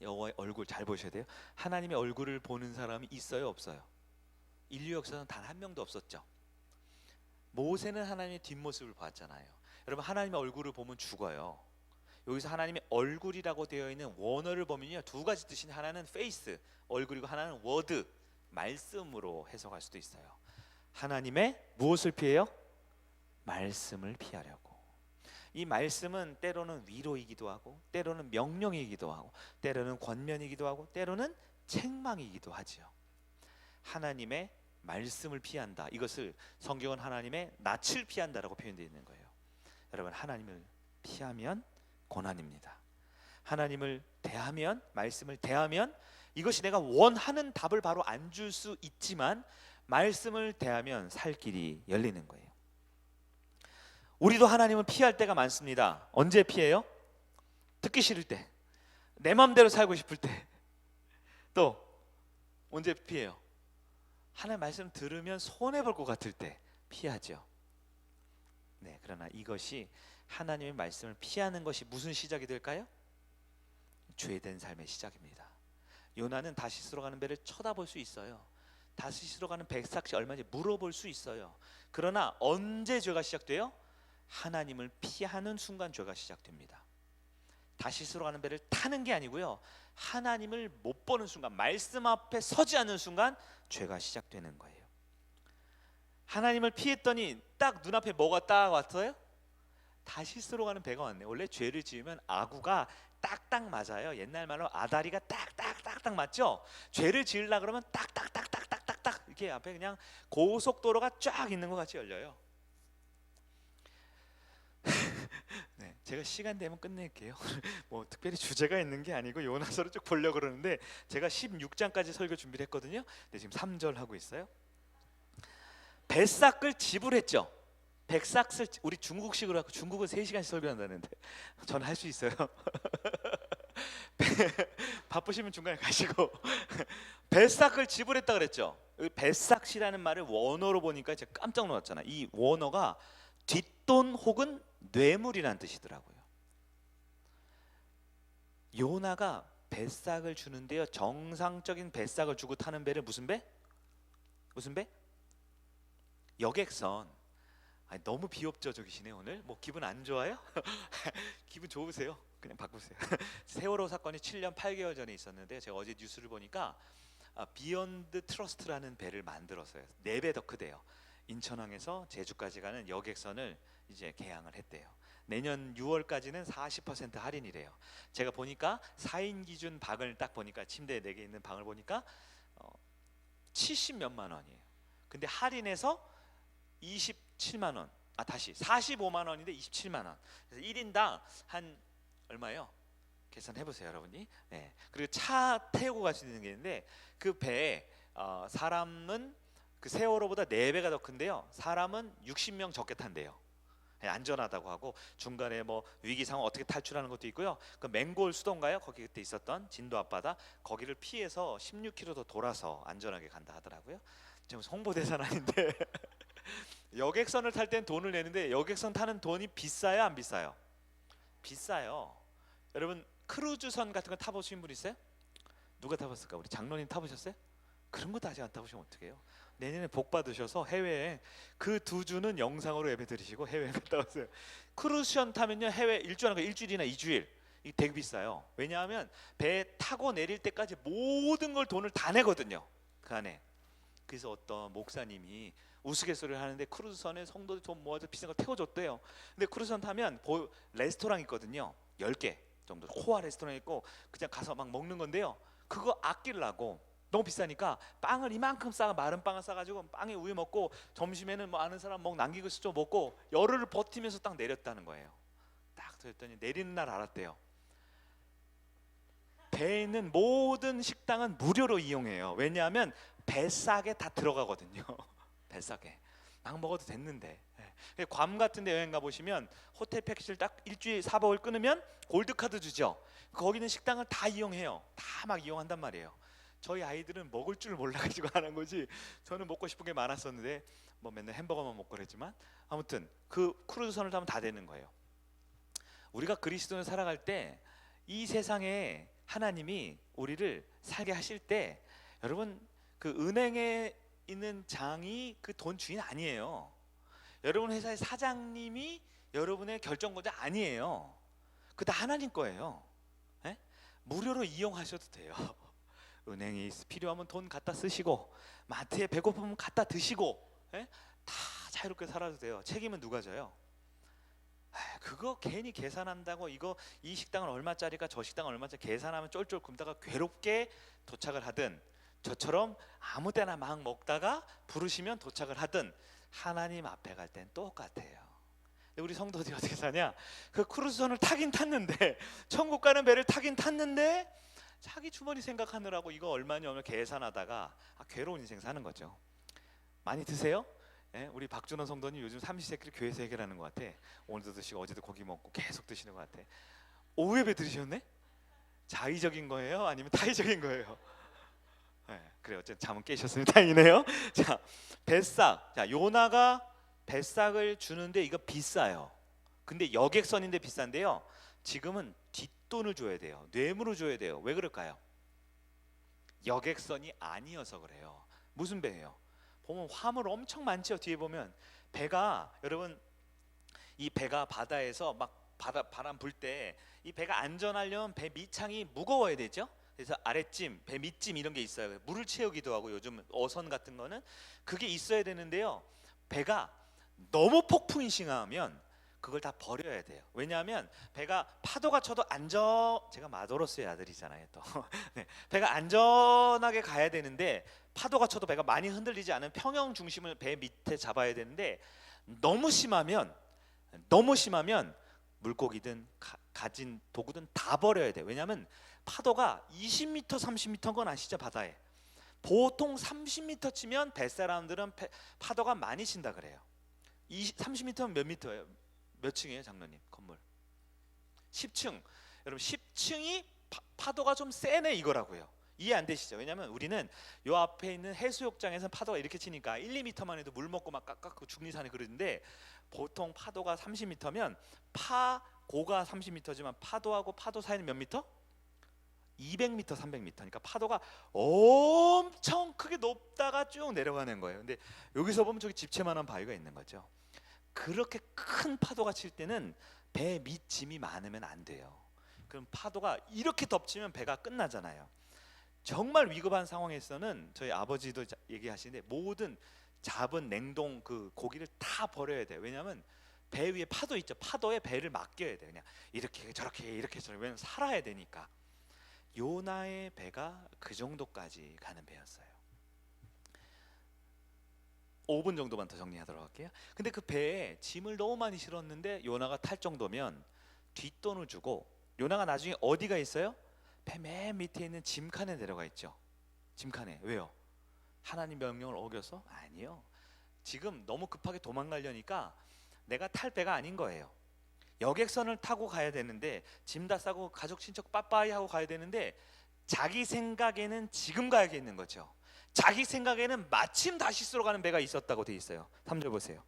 여호와의 얼굴. 잘 보셔야 돼요. 하나님의 얼굴을 보는 사람이 있어요, 없어요? 인류 역사는 단 한 명도 없었죠. 모세는 하나님의 뒷모습을 봤잖아요. 여러분, 하나님의 얼굴을 보면 죽어요. 여기서 하나님의 얼굴이라고 되어 있는 원어를 보면요, 두 가지 뜻인, 하나는 페이스, 얼굴이고 하나는 워드, 말씀으로 해석할 수도 있어요. 하나님의 무엇을 피해요? 말씀을 피하려고. 이 말씀은 때로는 위로이기도 하고, 때로는 명령이기도 하고, 때로는 권면이기도 하고, 때로는 책망이기도 하죠. 하나님의 말씀을 피한다. 이것을 성경은 하나님의 낯을 피한다라고 표현되어 있는 거예요. 여러분, 하나님을 피하면 고난입니다. 하나님을 대하면, 말씀을 대하면 이것이 내가 원하는 답을 바로 안 줄 수 있지만 말씀을 대하면 살 길이 열리는 거예요. 우리도 하나님을 피할 때가 많습니다. 언제 피해요? 듣기 싫을 때, 내 마음대로 살고 싶을 때. 또 언제 피해요? 하나님 말씀 들으면 손해볼 것 같을 때 피하죠. 네, 그러나 이것이 하나님의 말씀을 피하는 것이 무슨 시작이 될까요? 죄된 삶의 시작입니다. 요나는 다시스로 가는 배를 쳐다볼 수 있어요. 다시스로 가는 백삭시 얼마인지 물어볼 수 있어요. 그러나 언제 죄가 시작돼요? 하나님을 피하는 순간 죄가 시작됩니다. 다시스로 가는 배를 타는 게 아니고요, 하나님을 못 보는 순간, 말씀 앞에 서지 않는 순간 죄가 시작되는 거예요. 하나님을 피했더니 딱 눈앞에 뭐가 딱 왔어요? 다시스로 가는 배가 왔네. 원래 죄를 지으면 아구가 딱딱 맞아요. 옛날 말로 아다리가 딱딱딱딱 맞죠. 죄를 지으려 그러면 딱딱딱딱딱딱 이렇게 앞에 그냥 고속도로가 쫙 있는 것 같이 열려요. 네, 제가 시간 되면 끝낼게요. 뭐 특별히 주제가 있는 게 아니고 요나서를 쭉 보려고 그러는데 제가 16장까지 설교 준비를 했거든요. 근데 지금 3절 하고 있어요. 뱃삭을 지불했죠. 백삭을 우리 중국식으로 하고 중국은 3시간씩 설교한다는데 저는 할 수 있어요. 바쁘시면 중간에 가시고 뱃삭을 지불했다 그랬죠. 뱃삭이라는 말을 원어로 보니까 제가 깜짝 놀랐잖아요. 이 원어가 뒷돈 혹은 뇌물이라는 뜻이더라고요. 요나가 뱃삭을 주는데요. 정상적인 뱃삭을 주고 타는 배를 무슨 배? 무슨 배? 여객선. 아니, 너무 비협조적이시네 오늘. 뭐 기분 안 좋아요? 기분 좋으세요? 그냥 바꾸세요. 세월호 사건이 7년 8개월 전에 있었는데 제가 어제 뉴스를 보니까 비욘드 트러스트라는 배를 만들었어요. 4배 더 크대요. 인천항에서 제주까지 가는 여객선을 이제 개항을 했대요. 내년 6월까지는 40% 할인이래요. 제가 보니까 4인 기준 방을 딱 보니까 침대에 4개 있는 방을 보니까 70 몇만 원이에요. 근데 할인해서 27만 원. 다시 45만 원인데 27만 원. 그래서 1인당 한 얼마예요? 계산해 보세요, 여러분이. 네. 그리고 차 태우고 갈 수 있는 게 있는데 그 배에 사람은 그 세월호보다 4배가 더 큰데요. 사람은 60명 적게 탄대요. 안전하다고 하고 중간에 뭐 위기 상황 어떻게 탈출하는 것도 있고요. 그 맹골 수도인가요? 거기 그때 있었던 진도 앞바다 거기를 피해서 16km 더 돌아서 안전하게 간다 하더라고요. 지금 홍보대사는 아닌데 여객선을 탈 땐 돈을 내는데 여객선 타는 돈이 비싸요, 안 비싸요? 비싸요. 여러분 크루즈선 같은 거 타보신 분 있어요? 누가 타봤을까? 우리 장로님 타보셨어요? 그런 것도 아직 안 타보시면 어떡해요? 내년에 복 받으셔서 해외에 그 2주는 영상으로 예배 드리시고 해외에 갔다 오세요. 크루즈선 타면요 해외 일주일이나 2주일 이 되게 비싸요. 왜냐하면 배 타고 내릴 때까지 모든 걸 돈을 다 내거든요. 그 안에. 그래서 어떤 목사님이 우스갯소리를 하는데 크루즈선에 성도들 돈 모아서 비싼 거 태워줬대요. 근데 크루즈선 타면 레스토랑 있거든요. 10개 정도 호화 레스토랑 있고 그냥 가서 막 먹는 건데요. 그거 아끼려고 너무 비싸니까 빵을 이만큼 싸 마른 빵을 싸가지고 빵에 우유 먹고 점심에는 뭐 아는 사람 남기고 좀 먹고 열흘을 버티면서 딱 내렸다는 거예요. 딱 그랬더니 내리는 날 알았대요. 배에 있는 모든 식당은 무료로 이용해요. 왜냐하면 뱃삭에 다 들어가거든요. 뱃삭에 막 먹어도 됐는데. 괌 같은 데 여행 가보시면 호텔 패키지를 딱 일주일 4박을 끊으면 골드카드 주죠. 거기는 식당을 다 이용해요. 다 막 이용한단 말이에요. 저희 아이들은 먹을 줄 몰라가지고 하는 거지 저는 먹고 싶은 게 많았었는데 뭐 맨날 햄버거만 먹고 그랬지만 아무튼 그 크루즈선을 타면 다 되는 거예요. 우리가 그리스도를 살아갈 때 이 세상에 하나님이 우리를 살게 하실 때 여러분 그 은행에 있는 장이 그 돈 주인 아니에요. 여러분 회사의 사장님이 여러분의 결정권자 아니에요. 그거 다 하나님 거예요. 네? 무료로 이용하셔도 돼요. 은행이 필요하면 돈 갖다 쓰시고 마트에 배고프면 갖다 드시고 네? 다 자유롭게 살아도 돼요. 책임은 누가 져요? 그거 괜히 계산한다고 이 식당은 얼마짜리가 저 식당은 얼마짜리 계산하면 쫄쫄 굶다가 괴롭게 도착을 하든 저처럼 아무 때나 막 먹다가 부르시면 도착을 하든 하나님 앞에 갈 땐 똑같아요. 우리 성도들이 어떻게 사냐? 그 크루즈선을 타긴 탔는데 천국 가는 배를 타긴 탔는데 자기 주머니 생각하느라고 이거 얼마냐 오늘 계산하다가 괴로운 인생 사는 거죠. 많이 드세요? 예? 우리 박준원 성도님 요즘 삼시세끼를 교회에서 해결하는 것 같아. 오늘도 드시고 어제도 고기 먹고 계속 드시는 것 같아. 오후에 드리셨네? 자의적인 거예요? 아니면 타의적인 거예요? 네, 그래 어쨌든 잠은 깨셨으니 다행이네요. 자, 뱃삭. 자, 요나가 뱃삭을 주는데 이거 비싸요. 근데 여객선인데 비싼데요. 지금은 뒷돈을 줘야 돼요. 뇌물을 줘야 돼요. 왜 그럴까요? 여객선이 아니어서 그래요. 무슨 배예요? 보면 화물 엄청 많죠. 뒤에 보면 배가 여러분 이 배가 바다에서 막 바람 불 때 이 배가 안전하려면 배 밑창이 무거워야 되죠. 그래서 아랫짐, 배 밑짐 이런 게 있어요. 물을 채우기도 하고 요즘 어선 같은 거는 그게 있어야 되는데요. 배가 너무 폭풍이 심하면 그걸 다 버려야 돼요. 왜냐하면 배가 파도가 쳐도 제가 마도로스의 아들이잖아요 또. 네, 배가 안전하게 가야 되는데 파도가 쳐도 배가 많이 흔들리지 않은 평형 중심을 배 밑에 잡아야 되는데 너무 심하면 물고기든 가진 도구든 다 버려야 돼요. 왜냐하면 파도가 20m, 30m인 건 아시죠? 바다에 보통 30m 치면 뱃사람들은 파도가 많이 친다 그래요. 30m면 몇 미터예요? 몇 층이에요 장로님 건물? 10층. 여러분 10층이 파도가 좀 세네 이거라고요. 이해 안 되시죠? 왜냐하면 우리는 요 앞에 있는 해수욕장에서 파도가 이렇게 치니까 1, 2m만 해도 물 먹고 막 깎고 죽리산에 그러는데 보통 파도가 30m면 고가 30m지만 파도하고 파도 사이는 몇 미터? 200m, 300m. 그러니까 파도가 엄청 크게 높다가 쭉 내려가는 거예요. 근데 여기서 보면 저기 집채만한 바위가 있는 거죠. 그렇게 큰 파도가 칠 때는 배 밑 짐이 많으면 안 돼요. 그럼 파도가 이렇게 덮치면 배가 끝나잖아요. 정말 위급한 상황에서는 저희 아버지도 얘기하시는데 모든 잡은 냉동 그 고기를 다 버려야 돼요. 왜냐하면 배 위에 파도 있죠. 파도에 배를 맡겨야 돼요. 그냥 이렇게 저렇게 이렇게 저렇게. 왜냐면 살아야 되니까. 요나의 배가 그 정도까지 가는 배였어요. 5분 정도만 더 정리하도록 할게요. 근데 그 배에 짐을 너무 많이 실었는데 요나가 탈 정도면 뒷돈을 주고, 요나가 나중에 어디가 있어요? 배 맨 밑에 있는 짐칸에 내려가 있죠. 짐칸에. 왜요? 하나님 명령을 어겨서? 아니요. 지금 너무 급하게 도망가려니까 내가 탈 배가 아닌 거예요. 여객선을 타고 가야 되는데 짐 다 싸고 가족 친척 빠빠이 하고 가야 되는데 자기 생각에는 지금 가야겠는 거죠. 자기 생각에는 마침 다시스로 가는 배가 있었다고 돼 있어요. 3절 보세요.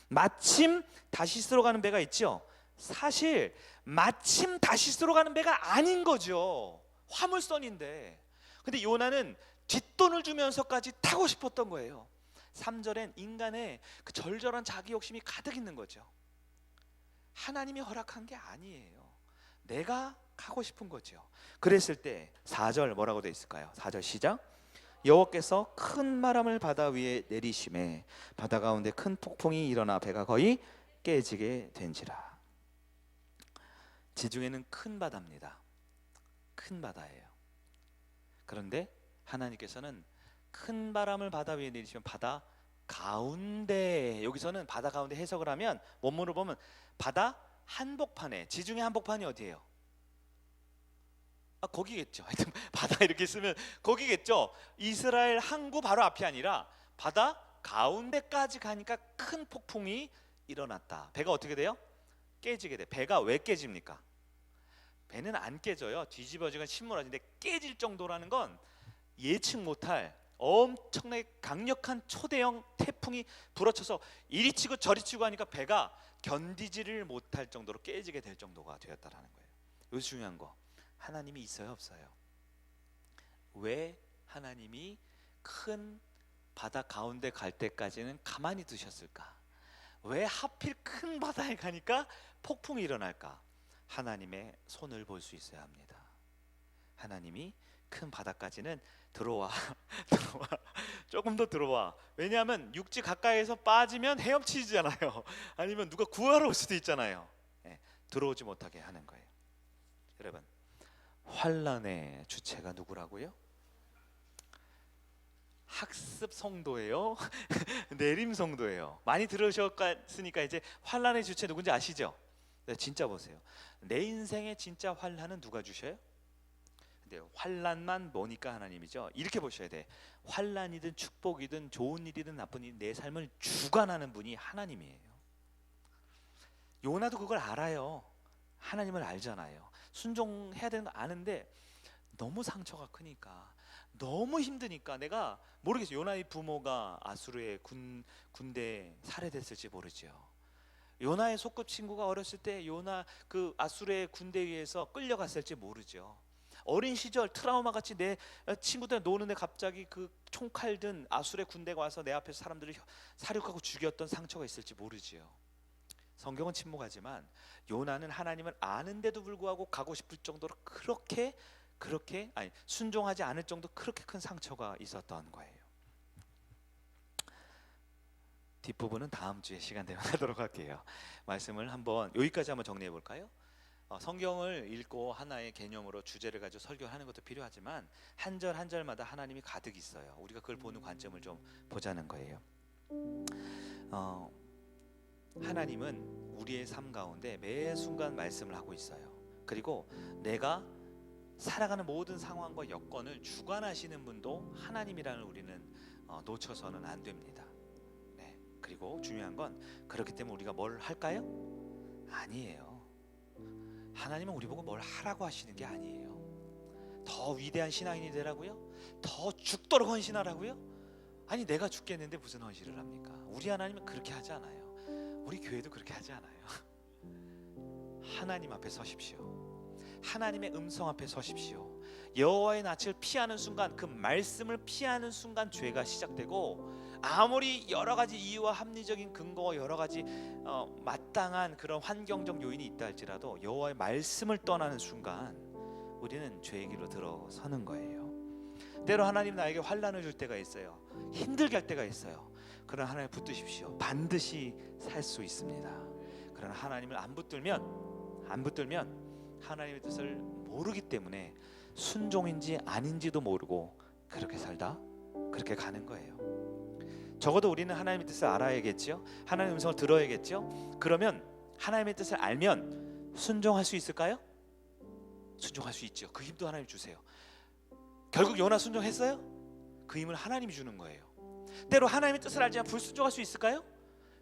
마침 다시스로 가는 배가 있죠. 사실 마침 다시스로 가는 배가 아닌 거죠. 화물선인데. 근데 요나는 뒷돈을 주면서까지 타고 싶었던 거예요. 3절엔 인간의 그 절절한 자기 욕심이 가득 있는 거죠. 하나님이 허락한 게 아니에요. 내가 가고 싶은 거죠. 그랬을 때 4절 뭐라고 되어 있을까요? 4절 시작. 여호와께서 큰 바람을 바다 위에 내리심에 바다 가운데 큰 폭풍이 일어나 배가 거의 깨지게 된지라. 지중해는 큰 바다입니다. 큰 바다예요. 그런데 하나님께서는 큰 바람을 바다 위에 내리시면 바다 가운데, 여기서는 바다 가운데 해석을 하면 원문을 보면 바다 한복판에, 지중해 한복판이 어디예요? 거기겠죠. 하여튼 바다 이렇게 쓰면 거기겠죠. 이스라엘 항구 바로 앞이 아니라 바다 가운데까지 가니까 큰 폭풍이 일어났다. 배가 어떻게 돼요? 깨지게 돼. 배가 왜 깨집니까? 배는 안 깨져요. 뒤집어지거나 침몰하는데 깨질 정도라는 건 예측 못할 엄청나게 강력한 초대형 태풍이 불어쳐서 이리 치고 저리 치고 하니까 배가 견디지를 못할 정도로 깨지게 될 정도가 되었다라는 거예요. 여기서 중요한 거, 하나님이 있어요 없어요? 왜 하나님이 큰 바다 가운데 갈 때까지는 가만히 두셨을까? 왜 하필 큰 바다에 가니까 폭풍이 일어날까? 하나님의 손을 볼 수 있어야 합니다. 하나님이 큰 바다까지는 들어와 조금 더 들어와. 왜냐하면 육지 가까이에서 빠지면 헤엄치잖아요. 아니면 누가 구하러 올 수도 있잖아요. 들어오지 못하게 하는 거예요. 여러분, 환란의 주체가 누구라고요? 학습 성도예요? 내림 성도예요? 많이 들으셨으니까 이제 환란의 주체 누군지 아시죠? 네, 진짜 보세요. 내 인생에 진짜 환란은 누가 주셔요? 근데 환란만 뭐니까 하나님이죠. 이렇게 보셔야 돼. 환란이든 축복이든 좋은 일이든 나쁜 일, 내 삶을 주관하는 분이 하나님이에요. 요나도 그걸 알아요. 하나님을 알잖아요. 순종해야 되는 거 아는데 너무 상처가 크니까, 너무 힘드니까, 내가 모르겠어요. 요나의 부모가 아수르의 군대에 살해됐을지 모르죠. 요나의 소꿉친구가 어렸을 때 요나 그 아수르의 군대에 의해서 끌려갔을지 모르죠. 어린 시절 트라우마 같이 내 친구들 노는데 갑자기 그 총칼 든 아수르의 군대가 와서 내 앞에서 사람들을 사륙하고 죽였던 상처가 있을지 모르지요. 성경은 침묵하지만 요나는 하나님을 아는데도 불구하고 가고 싶을 정도로 그렇게 순종하지 않을 정도 그렇게 큰 상처가 있었던 거예요. 뒷부분은 다음 주에 시간 되면 하도록 할게요. 말씀을 한번 여기까지 한번 정리해 볼까요? 성경을 읽고 하나의 개념으로 주제를 가지고 설교하는 것도 필요하지만 한 절 한 절마다 하나님이 가득 있어요. 우리가 그걸 보는 관점을 좀 보자는 거예요. 하나님은 우리의 삶 가운데 매 순간 말씀을 하고 있어요. 그리고 내가 살아가는 모든 상황과 여건을 주관하시는 분도 하나님이라는 우리는 놓쳐서는 안 됩니다. 네. 그리고 중요한 건 그렇기 때문에 우리가 뭘 할까요? 아니에요. 하나님은 우리 보고 뭘 하라고 하시는 게 아니에요. 더 위대한 신앙인이 되라고요? 더 죽도록 헌신하라고요? 아니 내가 죽겠는데 무슨 헌신을 합니까? 우리 하나님은 그렇게 하지 않아요. 우리 교회도 그렇게 하지 않아요. 하나님 앞에 서십시오. 하나님의 음성 앞에 서십시오. 여호와의 낯을 피하는 순간, 그 말씀을 피하는 순간 죄가 시작되고, 아무리 여러 가지 이유와 합리적인 근거와 여러 가지 마땅한 그런 환경적 요인이 있다 할지라도 여호와의 말씀을 떠나는 순간 우리는 죄의 길로 들어서는 거예요. 때로 하나님 나에게 환난을 줄 때가 있어요. 힘들게 할 때가 있어요. 그러나 하나님 붙드십시오. 반드시 살 수 있습니다. 그러나 하나님을 안 붙들면 하나님의 뜻을 모르기 때문에 순종인지 아닌지도 모르고 그렇게 살다 그렇게 가는 거예요. 적어도 우리는 하나님의 뜻을 알아야겠죠. 하나님의 음성을 들어야겠죠. 그러면 하나님의 뜻을 알면 순종할 수 있을까요? 순종할 수 있죠. 그 힘도 하나님 주세요. 결국 요나 순종했어요? 그 힘을 하나님이 주는 거예요. 때로 하나님의 뜻을 알지만 불순종할 수 있을까요?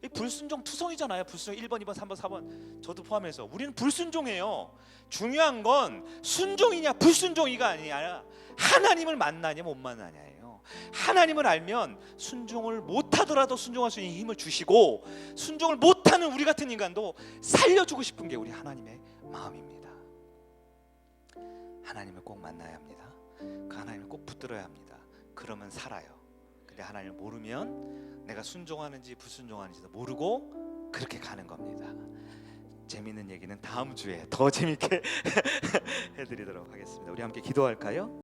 이 불순종 투성이잖아요. 불순종 1번, 2번, 3번, 4번 저도 포함해서 우리는 불순종해요. 중요한 건 순종이냐 불순종이가 아니라 하나님을 만나냐 못 만나냐예요. 하나님을 알면 순종을 못하더라도 순종할 수 있는 힘을 주시고, 순종을 못하는 우리 같은 인간도 살려주고 싶은 게 우리 하나님의 마음입니다. 하나님을 꼭 만나야 합니다. 그 하나님을 꼭 붙들어야 합니다. 그러면 살아요. 근데 하나님을 모르면 내가 순종하는지 불순종하는지도 모르고 그렇게 가는 겁니다. 재미있는 얘기는 다음 주에 더 재밌게 해드리도록 하겠습니다. 우리 함께 기도할까요?